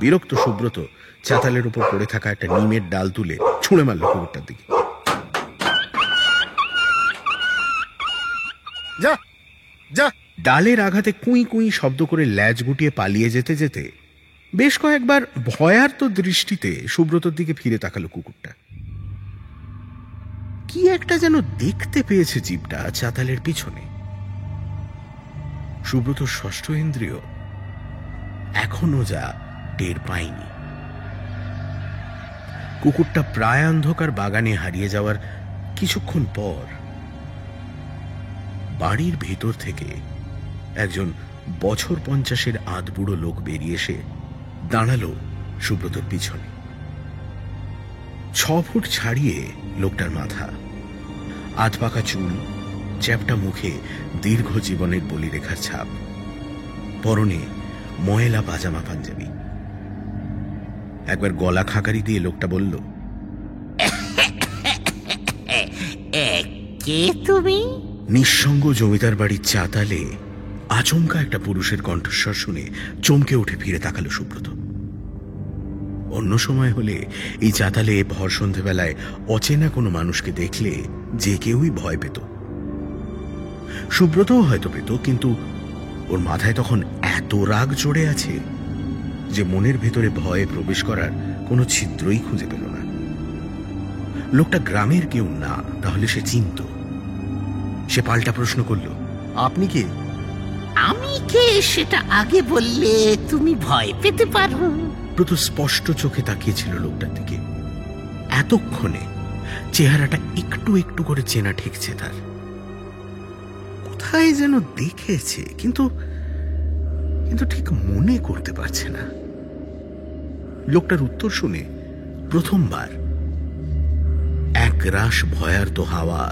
বিরক্ত সুব্রত চাতালের উপর পড়ে থাকা একটা নিমের ডাল তুলে ছুঁড়ে মারল কুকুরটার দিকে। যা যা! ডালের আঘাতে কুঁই কুঁই শব্দ করে ল্যাজ গুটিয়ে পালিয়ে যেতে যেতে বেশ কয়েকবার ভয়ার্ত দৃষ্টিতে সুব্রতর দিকে ফিরে তাকালো কুকুরটা। কি একটা যেন দেখতে পেয়েছে জীবটা চাতালের পিছনে। সুব্রত ষষ্ঠ ইন্দ্রিয় এখনো যা টের পায়নি। কুকুরটা প্রায় অন্ধকার বাগানে হারিয়ে যাওয়ার কিছুক্ষণ পর বাড়ির ভেতর থেকে একজন বছর 50-এর আধবুড়ো লোক বেরিয়ে এসে দাঁড়ালো সুব্রতর পিছনে। 6 ফুট ছাড়িয়ে লোকটার মাথা, আধপাকা চুল, চ্যাপটা মুখে দীর্ঘ জীবনের বলিরেখার ছাপ, পরনে ময়লা পাজামা পাঞ্জাবি। একবার গলা খাকারি দিয়ে লোকটা বলল, কে তুমি? নিঃসঙ্গ জমিদার বাড়ির চাতালে আচমকা একটা পুরুষের কণ্ঠস্বর শুনে চমকে উঠে ফিরে তাকালো সুব্রত। অন্য সময় হলে এই চাতালে ভর সন্ধেবেলায় অচেনা কোনো মানুষকে দেখলে যে কেউই ভয় পেত, সুব্রতও হয়তো পেত, কিন্তু ওর মাথায় তখন এত রাগ চড়ে আছে যে মনের ভেতরে ভয়ে প্রবেশ করার কোনো ছিদ্রই খুঁজে পেল না। লোকটা গ্রামের কেউ না, তাহলে সে চিনত। সে পাল্টা প্রশ্ন করল, আপনি কে? আমি কে সেটা আগে বললে তুমি ভয় পেতে পারো। ব্রত স্পষ্ট চোখে তাকিয়েছিল লোকটার দিকে। এতক্ষণে চেহারাটা একটু একটু করে চেনা ঠেকছে তার, কোথায় যেন দেখেছে, কিন্তু কিন্তু ঠিক মনে করতে পারছে না। লোকটার উত্তর শুনে প্রথমবার এক রাশ ভয়ার্ত হাওয়া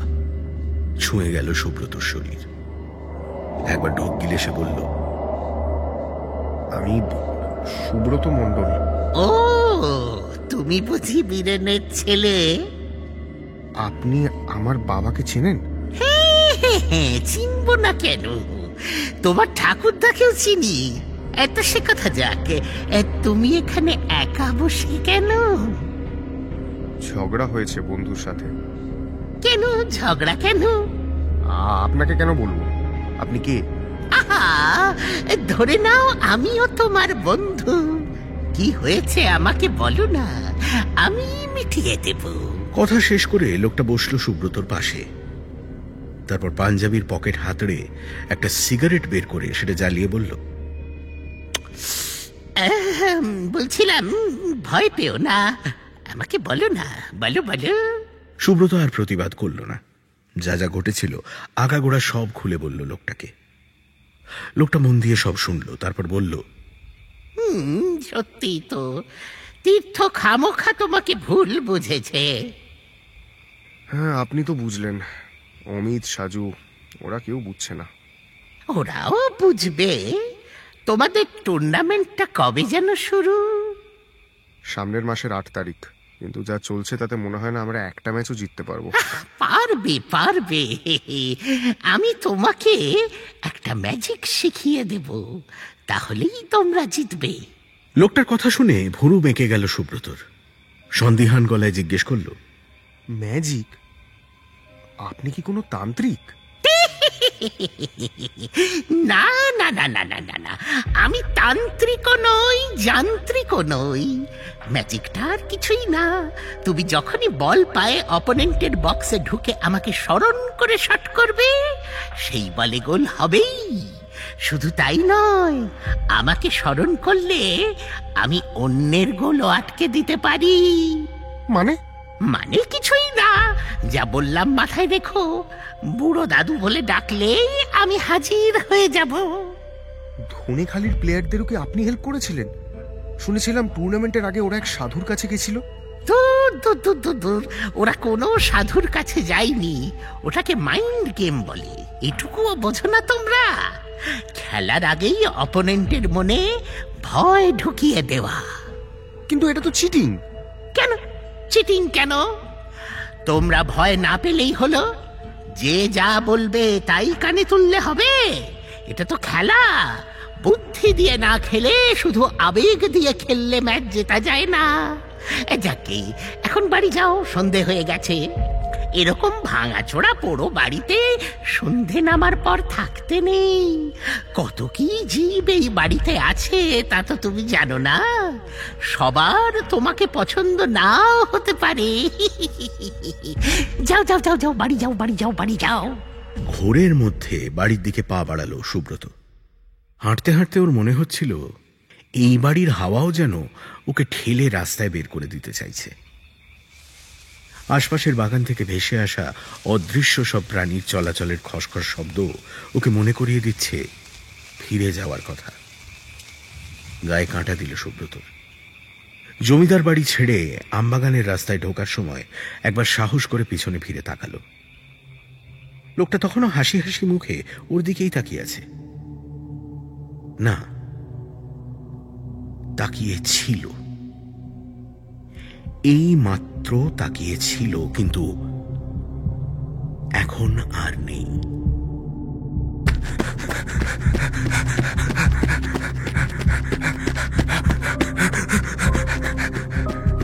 ছুঁয়ে গেল সুব্রতর শরীর। একবার ঢোক গিলে সে বলল, আমি সুব্রত মণ্ডল। ও, তুমি বুঝি বীরেনের ছেলে? আপনি আমার বাবাকে চেনেন? হ্যাঁ, চিনব না কেন? তোমার ঠাকুরদাকেও চিনি। এত সে কথা যাক, তুমি এখানে একা বসে কেন? ঝগড়া হয়েছে বন্ধুর সাথে। কেন ঝগড়া কেন? আপনাকে কেন বলবো? আপনি কে? আহা, ধরে নাও আমিও তোমার বন্ধু। কি হয়েছে আমাকে বলো না, আমি মিটিয়ে দেব। কথা শেষ করে লোকটা বসলো সুব্রতর পাশে। তারপর পাঞ্জাবির পকেট হাতড়ে একটা সিগারেট বের করে সেটা জ্বালিয়ে বলল, বলছিলাম ভয় পেও না, আমাকে বলো না, বলো বলো। সুব্রত আর প্রতিবাদ করল না। যা যা ঘটেছিল আগাগোড়া সব খুলে বলল লোকটাকে। লোকটা মন দিয়ে সব শুনল, তারপর বলল, সত্যি তো, তীর্থ খামোখা তোমাকে ভুল বুঝেছে। হ্যাঁ, আপনি তো বুঝলেন। অমিত, সাজু, ওরা কেউ বুঝছে না। ওরাও বুঝবে। তোমাদের টুর্নামেন্টটা কবে যেন শুরু? সামনের মাসের 8 তারিখ। কিন্তু যা চলছে তাতে মনে হয় না আমরা একটা ম্যাচও জিততে পারবো। পারবে পারবে, আমি তোমাকে একটা ম্যাজিক শিখিয়ে দেব, তাহলেই তোমরা জিতবে। লোকটার কথা শুনে ভুরু বেঁকে গেল সুব্রতর। সন্দিহান গলায় জিজ্ঞেস করল, ম্যাজিক? আপনি কি কোনো তান্ত্রিক? না না না না না না না, আমি তান্ত্রিকও নই, যান্ত্রিকও নই। ম্যাজিকটা আর কিছুই না। তুমি যখনই বল পায়ে অপোনেন্টের বক্সে ঢুকে আমাকে স্মরণ করে শট করবে, সেই বলে গোল হবেই। শুধু তাই নয়, আমাকে স্মরণ করলে আমি অন্যের গোলও আটকে দিতে পারি। মানে? মানে কিছুই না, যা বললাম মাথায় রেখো। বুড়ো দাদু বলে ডাকলেই আমি হাজির হয়ে যাব। ধনেখালির প্লেয়ারদেরও কি আপনি হেল্প করেছিলেন? শুনেছিলাম টুর্নামেন্টের আগে ওরা এক সাধুর কাছে গেছিল। দূর দূর দূর দূর দূর, ওরা কোনো সাধুর কাছে যায়নি। ওটাকে মাইন্ড গেম বলে। এটুকুও বোঝো না তোমরা? খেলার আগেই অপোনেন্টের মনে ভয় ঢুকিয়ে দেওয়া। কিন্তু এটা তো চিটিং। কেন চিটিং কেন? তোমরা ভয় না পেলেই হলো। যে যা বলবে তাই কানে তুললে হবে? এটা তো খেলা। বুদ্ধি দিয়ে না খেলে শুধু আবেগ দিয়ে খেললে ম্যাচ জেতা যায় না। যাকে এখন বাড়ি যাও, সন্ধে হয়ে গেছে। এরকম ভাঙাচোরা পোড়ো বাড়িতে সন্ধে নামার পর থাকতে নেই। কত কি জীব এই বাড়িতে আছে তা তো তুমি জানো না। সবার তোমাকে পছন্দ নাও হতে পারে। যাও যাও যাও যাও, বাড়ি যাও, বাড়ি যাও, বাড়ি যাও। ঘোরের মধ্যে বাড়ির দিকে পা বাড়ালো সুব্রত। হাঁটতে হাঁটতে ওর মনে হচ্ছিল এই বাড়ির হাওয়াও যেন ওকে ঠেলে রাস্তায় বের করে দিতে চাইছে। আশপাশের বাগান থেকে ভেসে আসা অদৃশ্য সব প্রাণীর চলাচলের খসখস শব্দ ওকে মনে করিয়ে দিচ্ছে ফিরে যাওয়ার কথা। গায়ে কাঁটা দিল সুব্রতর। জমিদার বাড়ি ছেড়ে আমবাগানের রাস্তায় ঢোকার সময় একবার সাহস করে পিছনে ফিরে তাকালো। লোকটা তখনও হাসি হাসি মুখে ওর দিকেই তাকিয়ে আছে। না, তাকিয়ে ছিল, এই মাত্র তাকিয়ে ছিল, কিন্তু এখন আর নেই।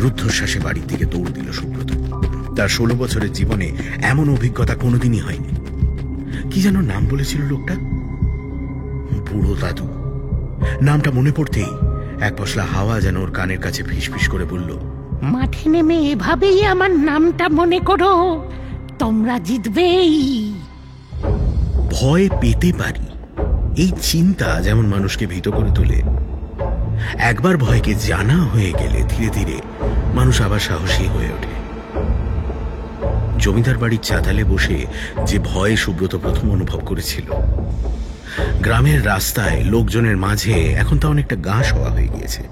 রুদ্ধশ্বাসে বাড়ির দিকে দৌড় দিল সুব্রত। তার 16 বছরের জীবনে এমন অভিজ্ঞতা কোনোদিনই হয়নি। কি যেন নাম বলেছিল লোকটা? বুড়ো দাদু। নামটা মনে পড়তেই এক পশলা হাওয়া যেন ওর কানের কাছে ফিসফিস করে বলল, মাঠে নেমে এভাবেই আমার নামটা মনে করো, তোমরা জিতবেই। ভয় পেতে পারি, এই চিন্তা যেমন মানুষকে ভীত করে তোলে, একবার ভয়কে জানা হয়ে গেলে ধীরে ধীরে মানুষ আবার সাহসী হয়ে ওঠে। জমিদার বাড়ির চাতালে বসে যে ভয়ে সুব্রত প্রথম অনুভব করেছিল, গ্রামের রাস্তায় লোকজনের মাঝে এখন তা অনেকটা গা শোয়া হয়ে গিয়েছে।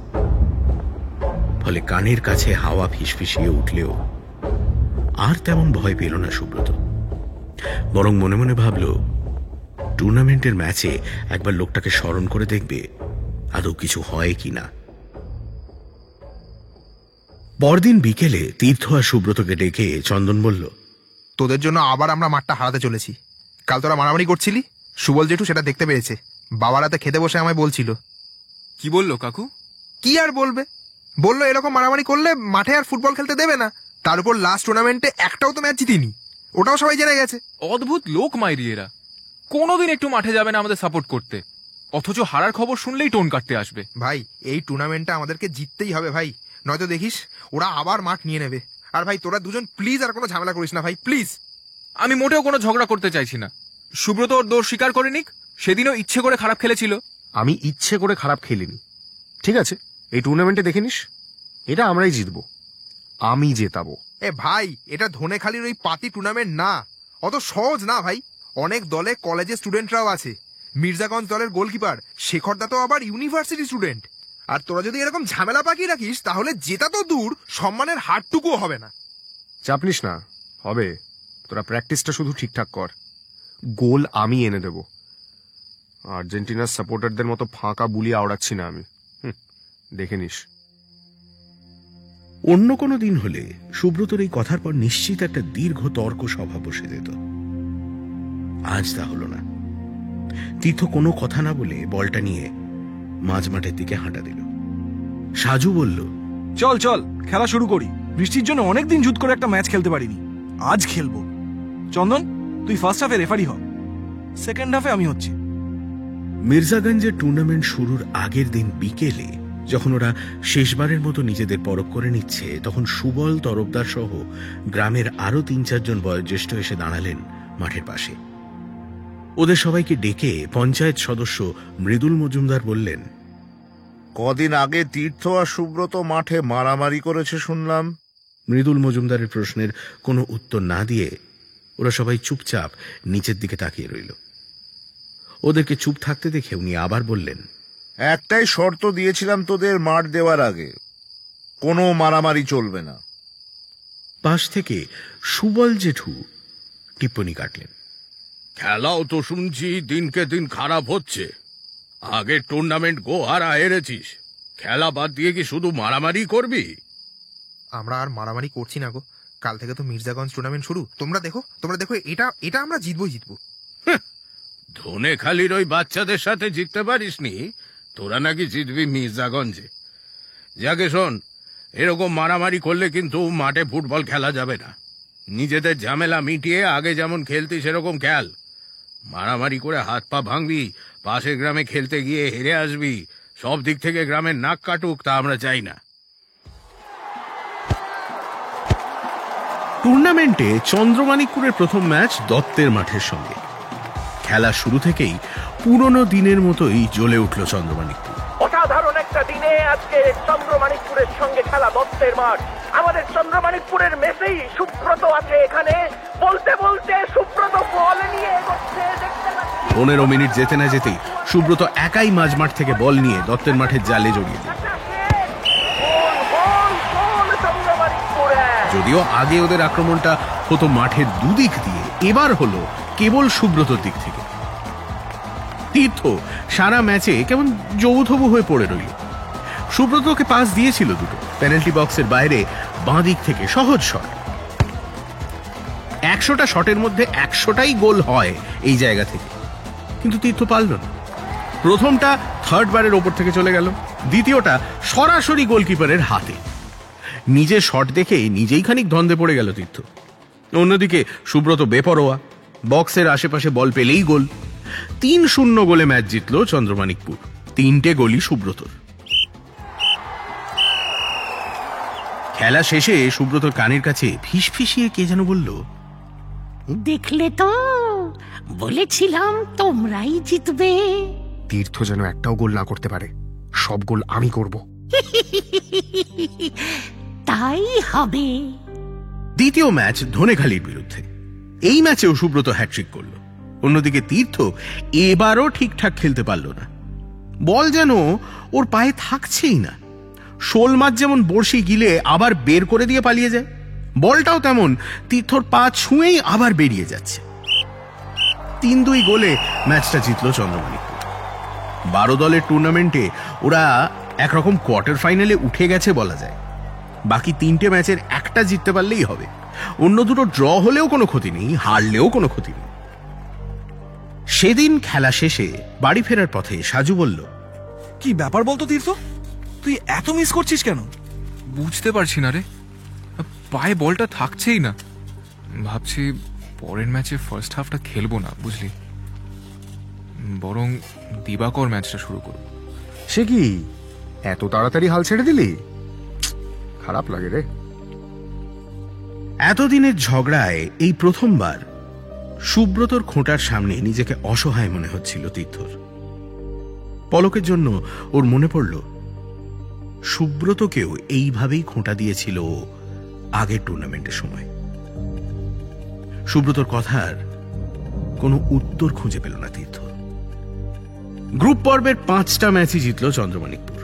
ফলে কানের কাছে হাওয়া ফিসফিসিয়ে উঠলেও আর তেমন ভয় পেল না সুব্রত। বরং মনে মনে ভাবল, টুর্নামেন্টের ম্যাচে একবার লোকটাকে স্মরণ করে দেখবে আদৌ কিছু হয় কিনা। পরদিন বিকেলে তীর্থ আর সুব্রতকে ডেকে চন্দন বলল, তোদের জন্য আবার আমরা মাঠটা হারাতে চলেছি। কাল তোরা মারামারি করছিলি, সুবল জেঠু সেটা দেখতে পেয়েছে। বাবা রাতে খেতে বসে আমায় বলছিল। কি বললো কাকু? কি আর বলবে, বললো এরকম মারামারি করলে মাঠে আর ফুটবল খেলতে দেবে না। তার উপর লাস্ট টুর্নামেন্টে একটাও তো ম্যাচ জিতিনি, ওটাও সবাই জেনে গেছে। অদ্ভুত লোক মাইরি এরা, কোনোদিন একটু মাঠে যাবে না আমাদের সাপোর্ট করতে, অথচ হারার খবর শুনলেই টোন কাটতে আসবে। ভাই, এই টুর্নামেন্টটা আমাদেরকে জিততেই হবে ভাই, নয়তো দেখিস ওরা আবার মাঠ নিয়ে নেবে। আর ভাই তোরা দুজন প্লিজ আর কোনো ঝামেলা করিস না ভাই, প্লিজ। আমি মোটেও কোনো ঝগড়া করতে চাইছি না। সুব্রত ওর দোষ স্বীকার করে নিক, সেদিনও ইচ্ছে করে খারাপ খেলেছিল। আমি ইচ্ছে করে খারাপ খেলিনি, ঠিক আছে? এই টুর্নামেন্টে দেখে নিস, এটা আমরাই জিতবো, আমি জেতাবো। এ ভাই, এটা ধনেখালির ওই পাতি টুর্নামেন্ট না, অত সহজ না ভাই। অনেক দলে কলেজের স্টুডেন্টরাও আছে। মির্জাগঞ্জ দলের গোলকিপার শেখরদা তো আবার ইউনিভার্সিটি স্টুডেন্ট। আর তোরা যদি এরকম ঝামেলা পাকিয়ে রাখিস তাহলে জেতা তো দূর, সম্মানের হারটুকুও হবে না। চাপ নিস না, হবে। তোরা প্র্যাকটিসটা শুধু ঠিকঠাক কর, গোল আমি এনে দেব। আর্জেন্টিনার সাপোর্টারদের মতো ফাঁকা বুলি আওড়াচ্ছি না আমি, দেখে নিস। অন্য কোনো দিন হলে সুব্রতর এই কথার পর নিশ্চিত একটা দীর্ঘ তর্ক সভা বসে যেত। আজ তা হলো না। তীর্থ কোনো কথা না বলে বলটা নিয়ে মাঝ মাঠের দিকে হাঁটা দিল। সাজু বলল, চল চল খেলা শুরু করি। বৃষ্টির জন্য অনেকদিন জুত করে একটা ম্যাচ খেলতে পারিনি, আজ খেলবো। চন্দন, তুই ফার্স্ট হাফে রেফারি হ, সেকেন্ড হাফে আমি হচ্ছি। মির্জাগঞ্জের টুর্নামেন্ট শুরুর আগের দিন বিকেলে যখন ওরা শেষবারের মতো নিজেদের পরখ করে নিচ্ছে, তখন সুবল তরফদার সহ গ্রামের আরো 3-4 জন বয়োজ্যেষ্ঠ এসে দাঁড়ালেন মাঠের পাশে। ওদের সবাইকে ডেকে পঞ্চায়েত সদস্য মৃদুল মজুমদার বললেন, কদিন আগে তীর্থ আর সুব্রত মাঠে মারামারি করেছে শুনলাম। মৃদুল মজুমদারের প্রশ্নের কোনো উত্তর না দিয়ে ওরা সবাই চুপচাপ নিচের দিকে তাকিয়ে রইল। ওদেরকে চুপ থাকতে দেখে উনি আবার বললেন, একটাই শর্ত দিয়েছিলাম তোদের মাঠ দেওয়ার আগে, কোনো মারামারি চলবে না। পাশ থেকে সুবল জেঠু টিপ্পনি কাটলেন, খেলাও তো শুনছি দিনকে দিন খারাপ হচ্ছে। আগে টুর্নামেন্ট গোহারা হেরেছিস, খেলা বাদ দিয়ে কি শুধু মারামারি করবি? আমরা আর মারামারি করছি না গো, কাল থেকে তো মির্জাগঞ্জ টুর্নামেন্ট শুরু। তোমরা দেখো এটা আমরা জিতবো। ধনেখালির ওই বাচ্চাদের সাথে জিততে পারিসনি, তোরা নাকি জিতবি মির্জাগঞ্জে। যাকে শোন, এরকম মারামারি করলে কিন্তু মাঠে ফুটবল খেলা যাবে না। নিজেদের ঝামেলা মিটিয়ে আগে যেমন খেলতি সেরকম খেল। মারামারি করে হাত পা ভাঙবি, পাশের গ্রামে খেলতে গিয়ে হেরে আসবি, সব দিক থেকে গ্রামের নাক কাটুক, তা আমরা চাই না। টুর্নামেন্টে চন্দ্রমানিকপুরের প্রথম ম্যাচ দত্তের মাঠের সঙ্গে। খেলা শুরু থেকেই পুরনো দিনের মতোই জ্বলে উঠল চন্দ্রমানিকপুর। অসাধারণ একটা দিনে আজকে চন্দ্রমানিকপুরের সঙ্গে খেলা দত্তের মাঠ। আমাদের চন্দ্রমানিকপুরের মেসেই সুব্রত আছে এখানে। বলতে বলতে সুব্রত বল নিয়ে এগোচ্ছে, দেখতে পাচ্ছি। 15 মিনিট যেতে না যেতেই সুব্রত একাই মাঝমাঠ থেকে বল নিয়ে দত্তের মাঠের জালে জড়িয়ে দিল। যদিও আগে ওদের আক্রমণটা হতো মাঠের দুদিক দিয়ে, এবার হলো কেবল সুব্রতর দিক থেকে। তীর্থ সারা ম্যাচে কেমন যৌথবু হয়ে পড়ে রইল। সুব্রতকে পাস দিয়েছিল দুটো, পেনাল্টি বক্সের বাইরে বাঁ দিক থেকে সহজ শট। 100টা শটের মধ্যে 100টাই গোল হয় এই জায়গা থেকে, কিন্তু তীর্থ পারল না। প্রথমটা থার্ড বারের ওপর থেকে চলে গেল, দ্বিতীয়টা সরাসরি গোলকিপারের হাতে। নিজের শট দেখে নিজেই খানিক ধন্দে পড়ে গেল তীর্থ। অন্যদিকে সুব্রত বেপরোয়া, বক্সের আশেপাশে বল পেলেই গোল। 3-0 গোলে ম্যাচ জিতল চন্দ্রমানিকপুর। 3টে গোলই সুব্রতর। খেলা শেষে সুব্রতর কানের কাছে ফিসফিসিয়ে কে যেন বলল, দেখলে তো, বলেছিলাম তোমরাই জিতবে। তীর্থ যেন একটাও গোল না করতে পারে, সব গোল আমি করব। তাই হবে। দ্বিতীয় ম্যাচ ধনেখালির বিরুদ্ধে। এই ম্যাচেও সুব্রত হ্যাট্রিক করল। অন্যদিকে তীর্থ এবারও ঠিকঠাক খেলতে পারল না। বল যেন ওর পায়ে থাকছেই না। শোল মাছ যেমন বড়শি গিলে আবার বের করে দিয়ে পালিয়ে যায়, বলটাও তেমন তীর্থর পা ছুঁয়েই আবার বেরিয়ে যাচ্ছে। 3-2 গোলে ম্যাচটা জিতল চন্দ্রমানিকপুর। 12 দলের টুর্নামেন্টে ওরা একরকম কোয়ার্টার ফাইনালে উঠে গেছে বলা যায়। বাকি 3টে ম্যাচের একটা জিততে পারলেই হবে। অন্য দুটো ড্র হলেও কোনো ক্ষতি নেই, হারলেও কোনো ক্ষতি নেই। সেদিন খেলা শেষে বাড়ি ফেরার পথে সাজু বলল, কি ব্যাপার বলতো তীর্থ, তুই এত মিস করছিস কেন? বুঝতে পারছি না রে, পায়ে বলটা থাকছেই না। ভাবছি পরের ম্যাচে ফার্স্ট হাফটা খেলবো না, বুঝলি, বরং দিবাকর ম্যাচটা শুরু করব। সে কি এত তাড়াতাড়ি হাল ছেড়ে দিলি? খারাপ লাগে রে। এতদিনের ঝগড়ায় এই প্রথমবার সুব্রতর খোঁটার সামনে নিজেকে অসহায় মনে হচ্ছিল তীর্থর। পলকের জন্য ওর মনে পড়ল সুব্রতকেও এইভাবেই খোঁটা দিয়েছিল আগের টুর্নামেন্টের সময়। সুব্রতর কথার কোনো উত্তর খুঁজে পেল না তীর্থ। গ্রুপ পর্বের 5টা ম্যাচই জিতল চন্দ্রমানিকপুর।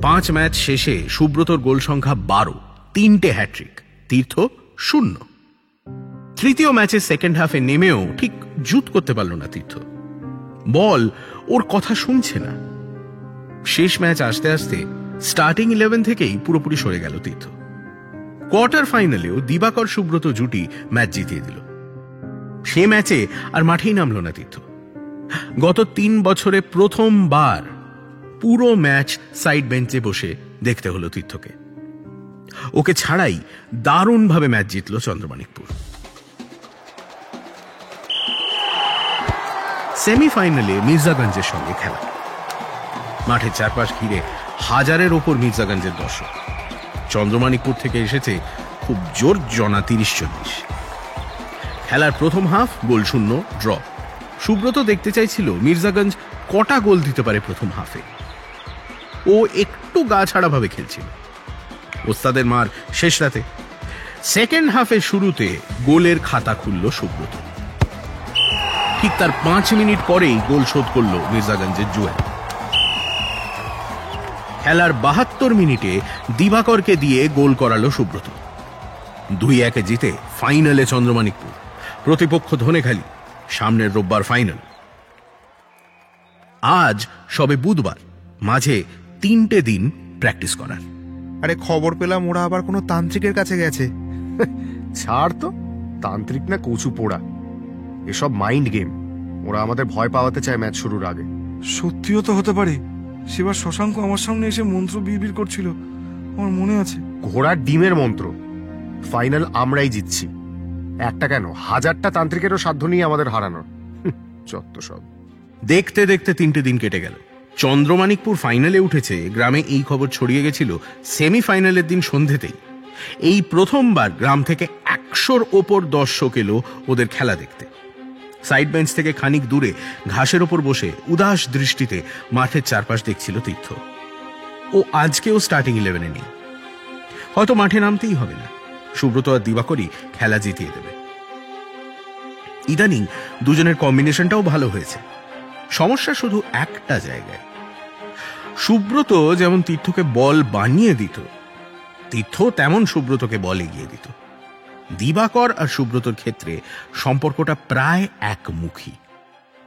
5 ম্যাচ শেষে সুব্রতর গোল সংখ্যা 12, 3টে হ্যাট্রিক, তীর্থ 0। তৃতীয় ম্যাচের সেকেন্ড হাফে নেমেও ঠিক জুত করতে পারল না তীর্থ। বল ওর কথা শুনছে না। শেষ ম্যাচ আসতে আসতে স্টার্টিং 11 থেকেই পুরোপুরি সরে গেল তীর্থ। কোয়ার্টার ফাইনালেও দিবাকর সুব্রত জুটি ম্যাচ জিতিয়ে দিল। সে ম্যাচে আর মাঠেই নামল না তীর্থ। গত 3 বছরে প্রথমবার পুরো ম্যাচ সাইড বেঞ্চে বসে দেখতে হলো তীর্থকে। ওকে ছাড়াই দারুণভাবে ম্যাচ জিতল চন্দ্রমানিকপুর। সেমিফাইনালে মির্জাগঞ্জের সঙ্গে খেলা। মাঠের চারপাশ ঘিরে 1000-এর ওপর মির্জাগঞ্জের দর্শক। চন্দ্রমানিকপুর থেকে এসেছে খুব জোর জনা 30-40। খেলার প্রথম হাফ গোল শূন্য ড্র। সুব্রত দেখতে চাইছিল মির্জাগঞ্জ কটা গোল দিতে পারে প্রথম হাফে। ও একটু গা ছাড়া ভাবে খেলছিল। ওস্তাদের মার শেষ রাতে। সেকেন্ড হাফের শুরুতে গোলের খাতা খুলল সুব্রত। ঠিক তার 5 মিনিট পরেই গোল শোধ করল মির্জাগঞ্জের জুয়েল। খেলার 72 মিনিটে দিবাকরকে দিয়ে গোল করালো সুব্রত। 2-1 জিতে ফাইনালে চন্দ্রমানিকপুর। প্রতিপক্ষ ধনেখালি। সামনের রোববার ফাইনাল। আজ সবে বুধবার, মাঝে 3টে দিন প্র্যাকটিস করার। আরে খবর পেলাম ওরা আবার কোনো তান্ত্রিকের কাছে গেছে। ছাড় তো, তান্ত্রিক না কচু পোড়া, এসব মাইন্ড গেম। ওরা আমাদের ভয় পাওয়াতে চায় ম্যাচ শুরুর আগে। সত্যিও তো হতে পারে। সেবার শশাঙ্ক আমার সামনে এসে মন্ত্র বিড়বিড় করছিল, আমার মনে আছে। ঘোড়ার ডিমের মন্ত্র। ফাইনাল আমরাই জিতছি। একটা কেন, 1000টা তান্ত্রিকেরও সাধ্য নিয়ে আমাদের হারানোর। যত সব। দেখতে দেখতে 3টে দিন কেটে গেল। চন্দ্রমানিকপুর ফাইনালে উঠেছে, গ্রামে এই খবর ছড়িয়ে গেছিল সেমিফাইনালের দিন সন্ধ্যেতেই। এই প্রথমবার গ্রাম থেকে 100-র ওপর দর্শক এলো ওদের খেলা দেখতে। সাইড বেঞ্চ থেকে খানিক দূরে ঘাসের ওপর বসে উদাস দৃষ্টিতে মাঠের চারপাশ দেখছিল তীর্থ। ও আজকেও স্টার্টিং 11-এ নেই। হয়তো মাঠে নামতেই হবে না। সুব্রত আর দিবাকরই খেলা জিতিয়ে দেবে। ইদানিং দুজনের কম্বিনেশনটাও ভালো হয়েছে। সমস্যা শুধু একটা জায়গায়। সুব্রত যেমন তীর্থকে বল বানিয়ে দিত, তীর্থ তেমন সুব্রতকে বল এগিয়ে দিত। দিবাকর আর সুব্রতর ক্ষেত্রে সম্পর্কটা প্রায় একমুখী।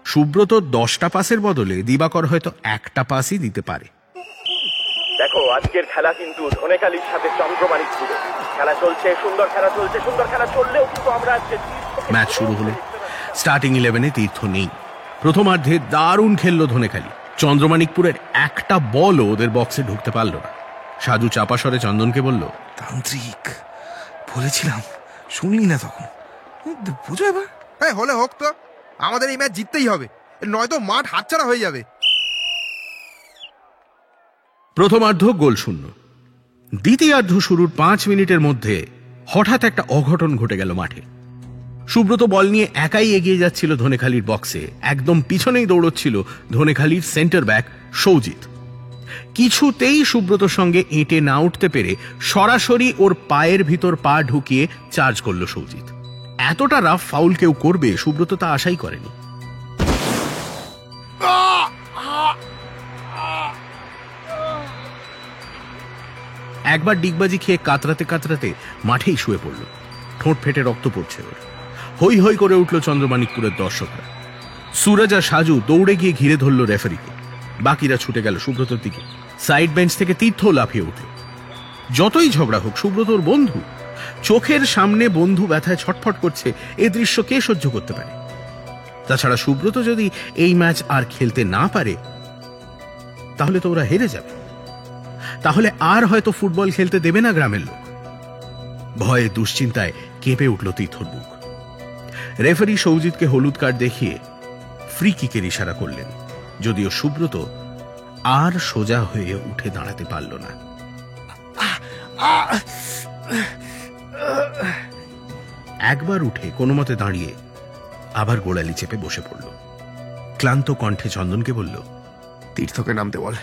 সুব্রত 10টা পাসের বদলে দিবাকর হয়তো একটা পাসই দিতে পারে। দেখো আজকের খেলা কিন্তু ধনেখালির সাথে চন্দ্রমাণিকপুরে খেলা চলছে, সুন্দর খেলা চলছে, সুন্দর খেলা চললেও কিন্তু আমরা আজকে ম্যাচ শুরু হলো। স্টার্টিং 11-এ তীর্থ নেই। প্রথমার্ধে দারুণ খেললো ধনেখালি। চন্দ্রমাণিকপুরের একটা বলও ওদের বক্সে ঢুকতে পারল না। সাজু চাপা স্বরে চন্দনকে বলল, তান্ত্রিক বলেছিলাম, শুনলি না তখন? বুঝো এবার। হলে হোক তো, আমাদের এই ম্যাচ জিততেই হবে, নয়তো মাঠ হাতছাড়া হয়ে যাবে। প্রথমার্ধ গোল শূন্য। দ্বিতীয়ার্ধ শুরুর 5 মিনিটের মধ্যে হঠাৎ একটা অঘটন ঘটে গেল মাঠে। সুব্রত বল নিয়ে একাই এগিয়ে যাচ্ছিল ধনেখালির বক্সে। একদম পিছনেই দৌড়চ্ছিল ধনেখালির সেন্টার ব্যাক সৌজিত। কিছুতেই সুব্রতর সঙ্গে এঁটে না উঠতে পেরে সরাসরি ওর পায়ের ভিতর পা ঢুকিয়ে চার্জ করলো সৌজিত। এতটা রাফ ফাউল কেউ করবে সুব্রত তা আশাই করেনি। একবার ডিগবাজি খেয়ে কাতরাতে কাতরাতে মাঠেই শুয়ে পড়ল। ঠোঁট ফেটে রক্ত পড়ছে ওর। হই হই করে উঠল চন্দ্রমাণিকপুরের দর্শকরা। সুরজ আর সাজু দৌড়ে গিয়ে ঘিরে ধরল রেফারিকে। বাকিরা ছুটে গেল সুব্রতর দিকে। সাইড বেঞ্চ থেকে তীর্থ লাফিয়ে উঠল। যতই ঝগড়া হোক সুব্রতর বন্ধু। চোখের সামনে বন্ধু ব্যথায় ছটফট করছে, এ দৃশ্য কে সহ্য করতে পারে? তাছাড়া সুব্রত যদি এই ম্যাচ আর খেলতে না পারে তাহলে তো ওরা হেরে যাবে। তাহলে আর হয়তো ফুটবল খেলতে দেবে না গ্রামের লোক। ভয়ে দুশ্চিন্তায় কেঁপে উঠল তীর্থর বুক। রেফারি সৌজিতকে হলুদ কার্ড দেখিয়ে ফ্রি কিকের ইশারা করলেন, যদিও সুব্রত আর সোজা হয়ে উঠে দাঁড়াতে পারল না। একবার উঠে কোনো মতে দাঁড়িয়ে আবার গোড়ালি চেপে বসে পড়ল। ক্লান্ত কণ্ঠে চন্দনকে বলল, তীর্থকে নামতে বল,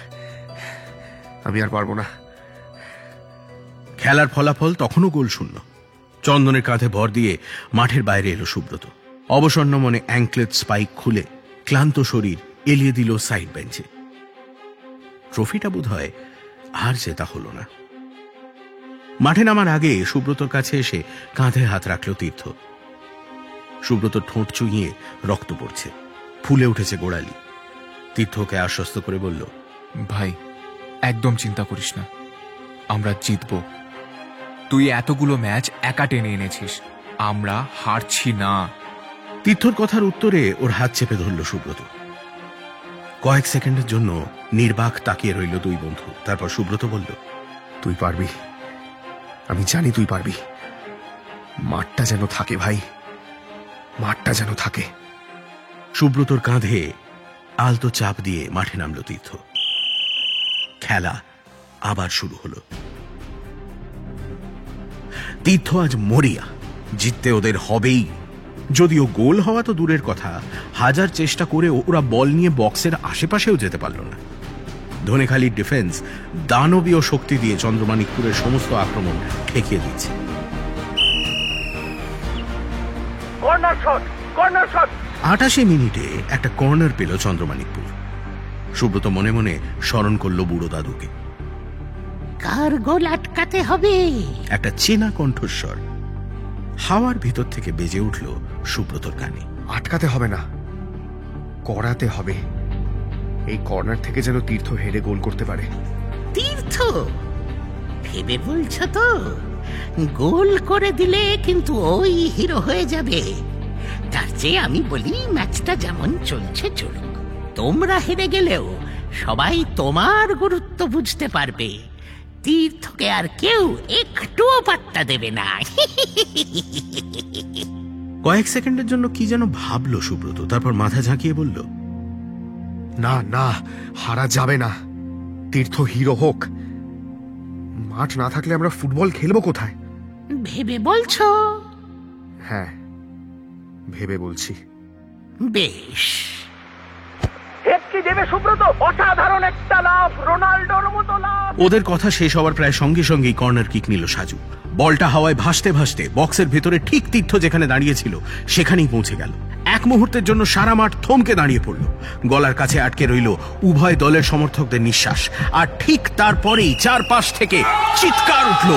আমি আর পারবো না। খেলার ফলাফল তখনও গোল শূন্য। চন্দনের কাঁধে ভর দিয়ে মাঠের বাইরে এলো সুব্রত। অবসন্ন মনে অ্যাঙ্কলেট স্পাইক খুলে ক্লান্ত শরীর এলিয়ে দিল সাইড বেঞ্চে। ট্রফিটা বোধ হয় আর জেতা হলো না। মাঠে নামার আগে সুব্রতর কাছে এসে কাঁধে হাত রাখল তীর্থ। সুব্রত ঠোঁট চুইয়ে রক্ত পড়ছে, ফুলে উঠেছে গোড়ালি। তীর্থকে আশ্বস্ত করে বলল, ভাই একদম চিন্তা করিস না, আমরা জিতব। তুই এতগুলো ম্যাচ একা টেনে এনেছিস, আমরা হারছি না। তীর্থর কথার উত্তরে ওর হাত চেপে ধরল সুব্রত। কয়েক সেকেন্ডের জন্য নির্বাক তাকিয়ে রইল দুই বন্ধু। তারপর সুব্রত বলল, তুই পারবি, আমি জানি তুই পারবি। মাঠটা যেন থাকে ভাই, মাঠটা যেন থাকে। সুব্রতর কাঁধে আলতো চাপ দিয়ে মাঠে নামল তীর্থ। খেলা আবার শুরু হলো। তীর্থ আজ মরিয়া, জিততে ওদের হবেই। যদিও গোল হওয়া তো দূরের কথা, হাজার চেষ্টা করে ওরা বল নিয়ে বক্সের আশেপাশেও যেতে পারল না। ধনেখালির ডিফেন্স দানবীয় শক্তি দিয়ে চন্দ্রমাণিকপুরের সমস্ত আক্রমণ ঠেকিয়ে দিচ্ছে। 88 মিনিটে একটা কর্নার পেল চন্দ্রমাণিকপুর। সুব্রত মনে মনে স্মরণ করল বুড়ো দাদুকে। কার গোল আটকাতে হবে? একটা চেনা কণ্ঠস্বর হাওয়ার ভিতর থেকে বেজে উঠল সুব্রতর কানে। আটকাতে হবে না, করাতে হবে। এই কর্নার থেকে যেন তীর্থ হেডে গোল করতে পারে। তীর্থ ভেবে বলছ তো? গোল করে দিলে কিন্তু ওই হিরো হয়ে যাবে। তার চেয়ে আমি বলি ম্যাচটা যেমন চলছে চলুক। তোমরা হেরে গেলেও সবাই তোমার গুরুত্ব বুঝতে পারবে। তীর্থকে আর কেউ একটুও পাত্তা দেবে না। কয়েক সেকেন্ডের জন্য কি যেন ভাবলো সুব্রত, তারপর মাথা ঝাঁকিয়ে বলল, না না, হারা যাবে না। তীর্থ হিরো হোক। মাঠ না থাকলে আমরা ফুটবল খেলবো কোথায়? ভেবে বলছো? হ্যাঁ, ভেবে বলছি। বেশ। হেডকি দেবে সুব্রত, অসাধারণ একটা লাভ, রোনাল্ডোর মতো লাভ। ওদের কথা শেষ হওয়ার প্রায় সঙ্গে সঙ্গেই কর্নার কিক নিল সাজু। বলটা হাওয়ায় ভাসতে ভাসতে বক্সের ভেতরে ঠিক তীর্থ যেখানে দাঁড়িয়েছিল সেখানেই পৌঁছে গেল। এক মুহূর্তের জন্য সারা মাঠ থমকে দাঁড়িয়ে পড়ল। গলার কাছে আটকে রইল উভয় দলের সমর্থকদের নিঃশ্বাস। আর ঠিক তারপরেই চারপাশ থেকে চিৎকার উঠল,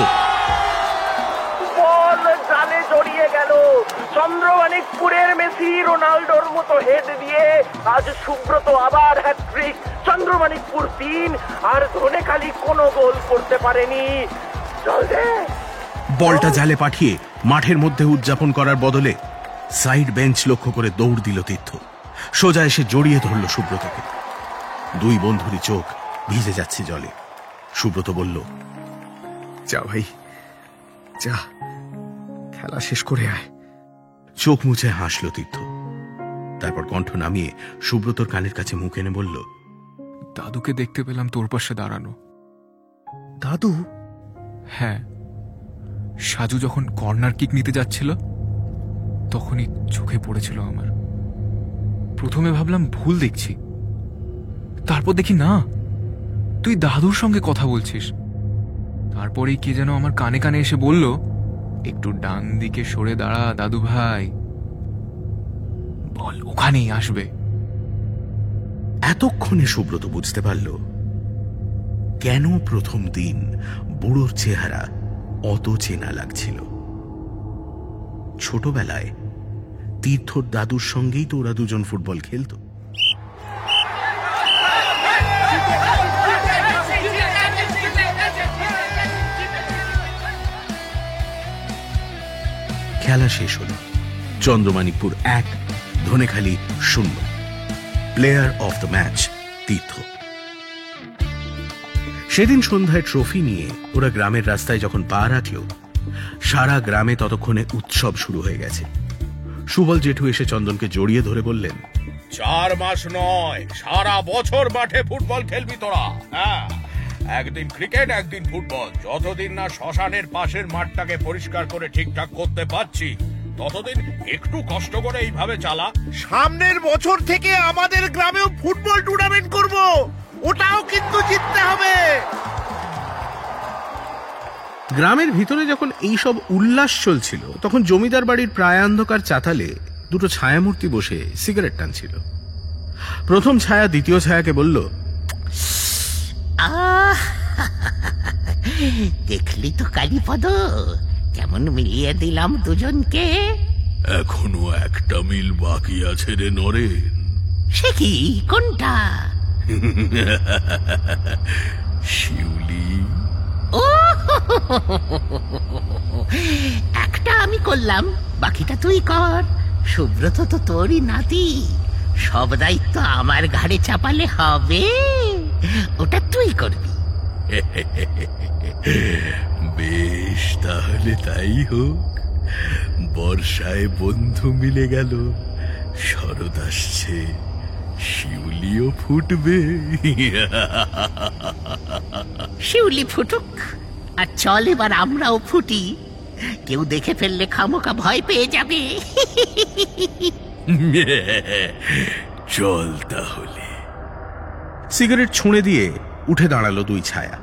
বল জালে জড়িয়ে গেল। চন্দ্রমানিকপুরের মেসি রোনাল্ডোর মতো হেড দিয়ে আজ সুব্রত আবার হ্যাটট্রিক। চন্দ্রমানিকপুর 3 আর ধনেখালি কোনো গোল করতে পারেনি। বলটা জালে পাঠিয়ে মাঠের মধ্যে উদযাপন করার বদলে সাইড বেঞ্চ লক্ষ্য করে দৌড় দিল তীর্থ। সোজা এসে জড়িয়ে ধরল সুব্রতকে। দুই বন্ধুরই চোখ ভিজে যাচ্ছে জলে। সুব্রত বলল, যা ভাই যা, খেলা শেষ করে আয়। চোখ মুছে হাসল তীর্থ। তারপর কণ্ঠ নামিয়ে সুব্রতর কানের কাছে মুখ এনে বলল, দাদুকে দেখতে পেলাম তোর পাশে দাঁড়ানো। দাদু? হ্যাঁ, সাজু যখন কর্নার কিক নিতে যাচ্ছিল তখনই চোখে পড়েছিল আমার। প্রথমে ভাবলাম ভুল দেখছি, তারপর দেখি না, তুই দাদুর সঙ্গে কথা বলছিস। তারপরেই কে যেন আমার কানে কানে এসে বলল, একটু ডান দিকে সরে দাঁড়া দাদু ভাই, বল ওখানেই আসবে। এতক্ষণে সুব্রত বুঝতে পারল কেন প্রথম দিন বুড়োর চেহারা অত চেনা লাগছিল। ছোটবেলায় তীর্থর দাদুর সঙ্গেই তো ওরা দুজন ফুটবল খেলত। খেলা শেষ হল। Chandramanikpur 1, Dhanekhali 0। Player of the match Tirtha. সেদিন সন্ধ্যায় ট্রফি নিয়ে ওরা গ্রামের রাস্তায় যখন পা রাখল, সারা গ্রামে ততক্ষণে উৎসব শুরু হয়ে গেছে। সুবল জেঠু এসে চন্দনকে জড়িয়ে ধরে বললেন, 4 মাস নয়, সারা বছর মাঠে ফুটবল খেলবি তোরা। হ্যাঁ, একদিন ক্রিকেট, একদিন ফুটবল। যতদিন না শ্মশানের পাশের মাঠটাকে পরিষ্কার করে ঠিকঠাক করতে পারছি, ততদিন একটু কষ্ট করে এইভাবে চালা। সামনের বছর থেকে আমাদের গ্রামেও ফুটবল টুর্নামেন্ট করব, ওটাও কিন্তু জিততে হবে। গ্রামের ভিতরে যখন এইসব উল্লাস চলছিল, তখন জমিদার বাড়ির প্রায়ান্ধকার চাতালে দুটো ছায়ামূর্তি বসে সিগারেট টানছিল। প্রথম ছায়া দ্বিতীয় ছায়াকে বলল, দেখলি তো কালীপদ, কেমন মিলিয়ে দিলাম দুজনকে। এখনো একটা মিল বাকি আছে রে নরেন। সে কি, কোনটা? শিউলি। ও একটা আমি করলাম, বাকিটা তুই কর। সুব্রত তো তোরই নাতি, সব দায়িত্ব আমার ঘাড়ে চাপালে হবে, ওটা তুই করবি। বেশ, তাহলে তাই হোক। বর্ষায় বন্ধু মিলে গেল, শরৎ আসছে, শিউলিও ফুটবে। শিউলি ফুটুক, আর চল এবার আমরাও ফুটি। কেউ দেখে ফেললে খামোকা ভয় পেয়ে যাবে। চল তাহলে। সিগারেট ছুঁড়ে দিয়ে উঠে দাঁড়ালো দুই ছায়া।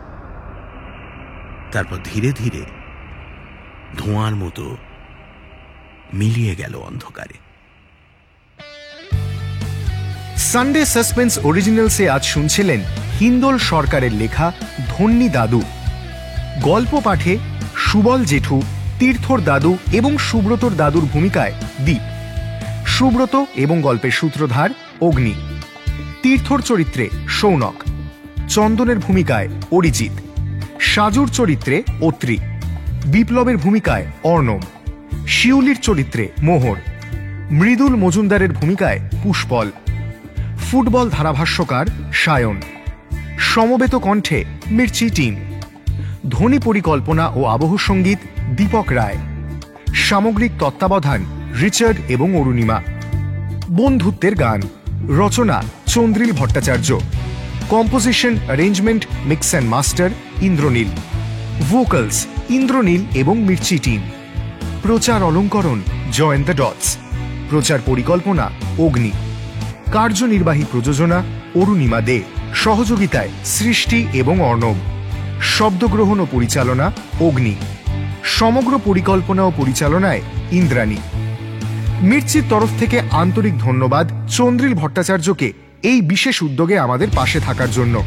তারপর ধীরে ধীরে ধোঁয়ার মতো মিলিয়ে গেল অন্ধকারে। সানডে সাসপেন্স অরিজিনালসে আজ শুনছিলেন হিন্দোল সরকারের লেখা ধন্যী দাদু। গল্প পাঠে সুবল জেঠু, তীর্থর দাদু এবং সুব্রতর দাদুর ভূমিকায় দীপ। সুব্রত এবং গল্পের সূত্রধার অগ্নি। তীর্থর চরিত্রে সৌনক। চন্দনের ভূমিকায় অরিজিৎ। সাজুর চরিত্রে অত্রি। বিপ্লবের ভূমিকায় অর্ণব। শিউলির চরিত্রে মোহর। মৃদুল মজুমদারের ভূমিকায় পুষ্পল। ফুটবল ধারাভাষ্যকার সায়ন। সমবেত কণ্ঠে মির্চি টিম। ধ্বনি পরিকল্পনা ও আবহ সঙ্গীত দীপক রায়। সামগ্রিক তত্ত্বাবধান রিচার্ড এবং অরুণিমা। বন্ধুত্বের গান রচনা Chandril Bhattacharya. Composition, arrangement, mix and master Indranil. Vocals Indranil এবং মির্চি টিম। প্রচার অলঙ্করণ জয়েন্ট দ্য ডটস। প্রচার পরিকল্পনা অগ্নি। কার্যনির্বাহী প্রযোজনা অরুণিমা দে। সহযোগিতায় সৃষ্টি এবং অর্ণব। শব্দগ্রহণ ও পরিচালনা অগ্নি। সমগ্র পরিকল্পনা ও পরিচালনায় ইন্দ্রাণী। মির্চির তরফ থেকে আন্তরিক ধন্যবাদ চন্দ্রিল ভট্টাচার্যকে এই বিশেষ উদ্যোগে আমাদের পাশে থাকার জন্য।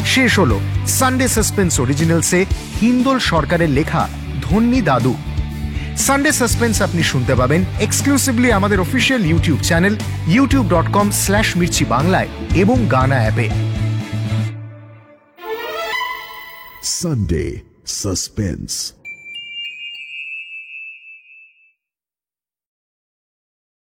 শেষ হলো সানডে সাসপেন্স অরিজিনালসে হিন্দোল সরকারের লেখা ধন্যী দাদু। সানডে সাসপেন্স আপনি শুনতে পাবেন এক্সক্লুসিভলি আমাদের অফিসিয়াল ইউটিউব চ্যানেল youtube.com/mirchi বাংলায় এবং গানা অ্যাপে। Sunday Suspense।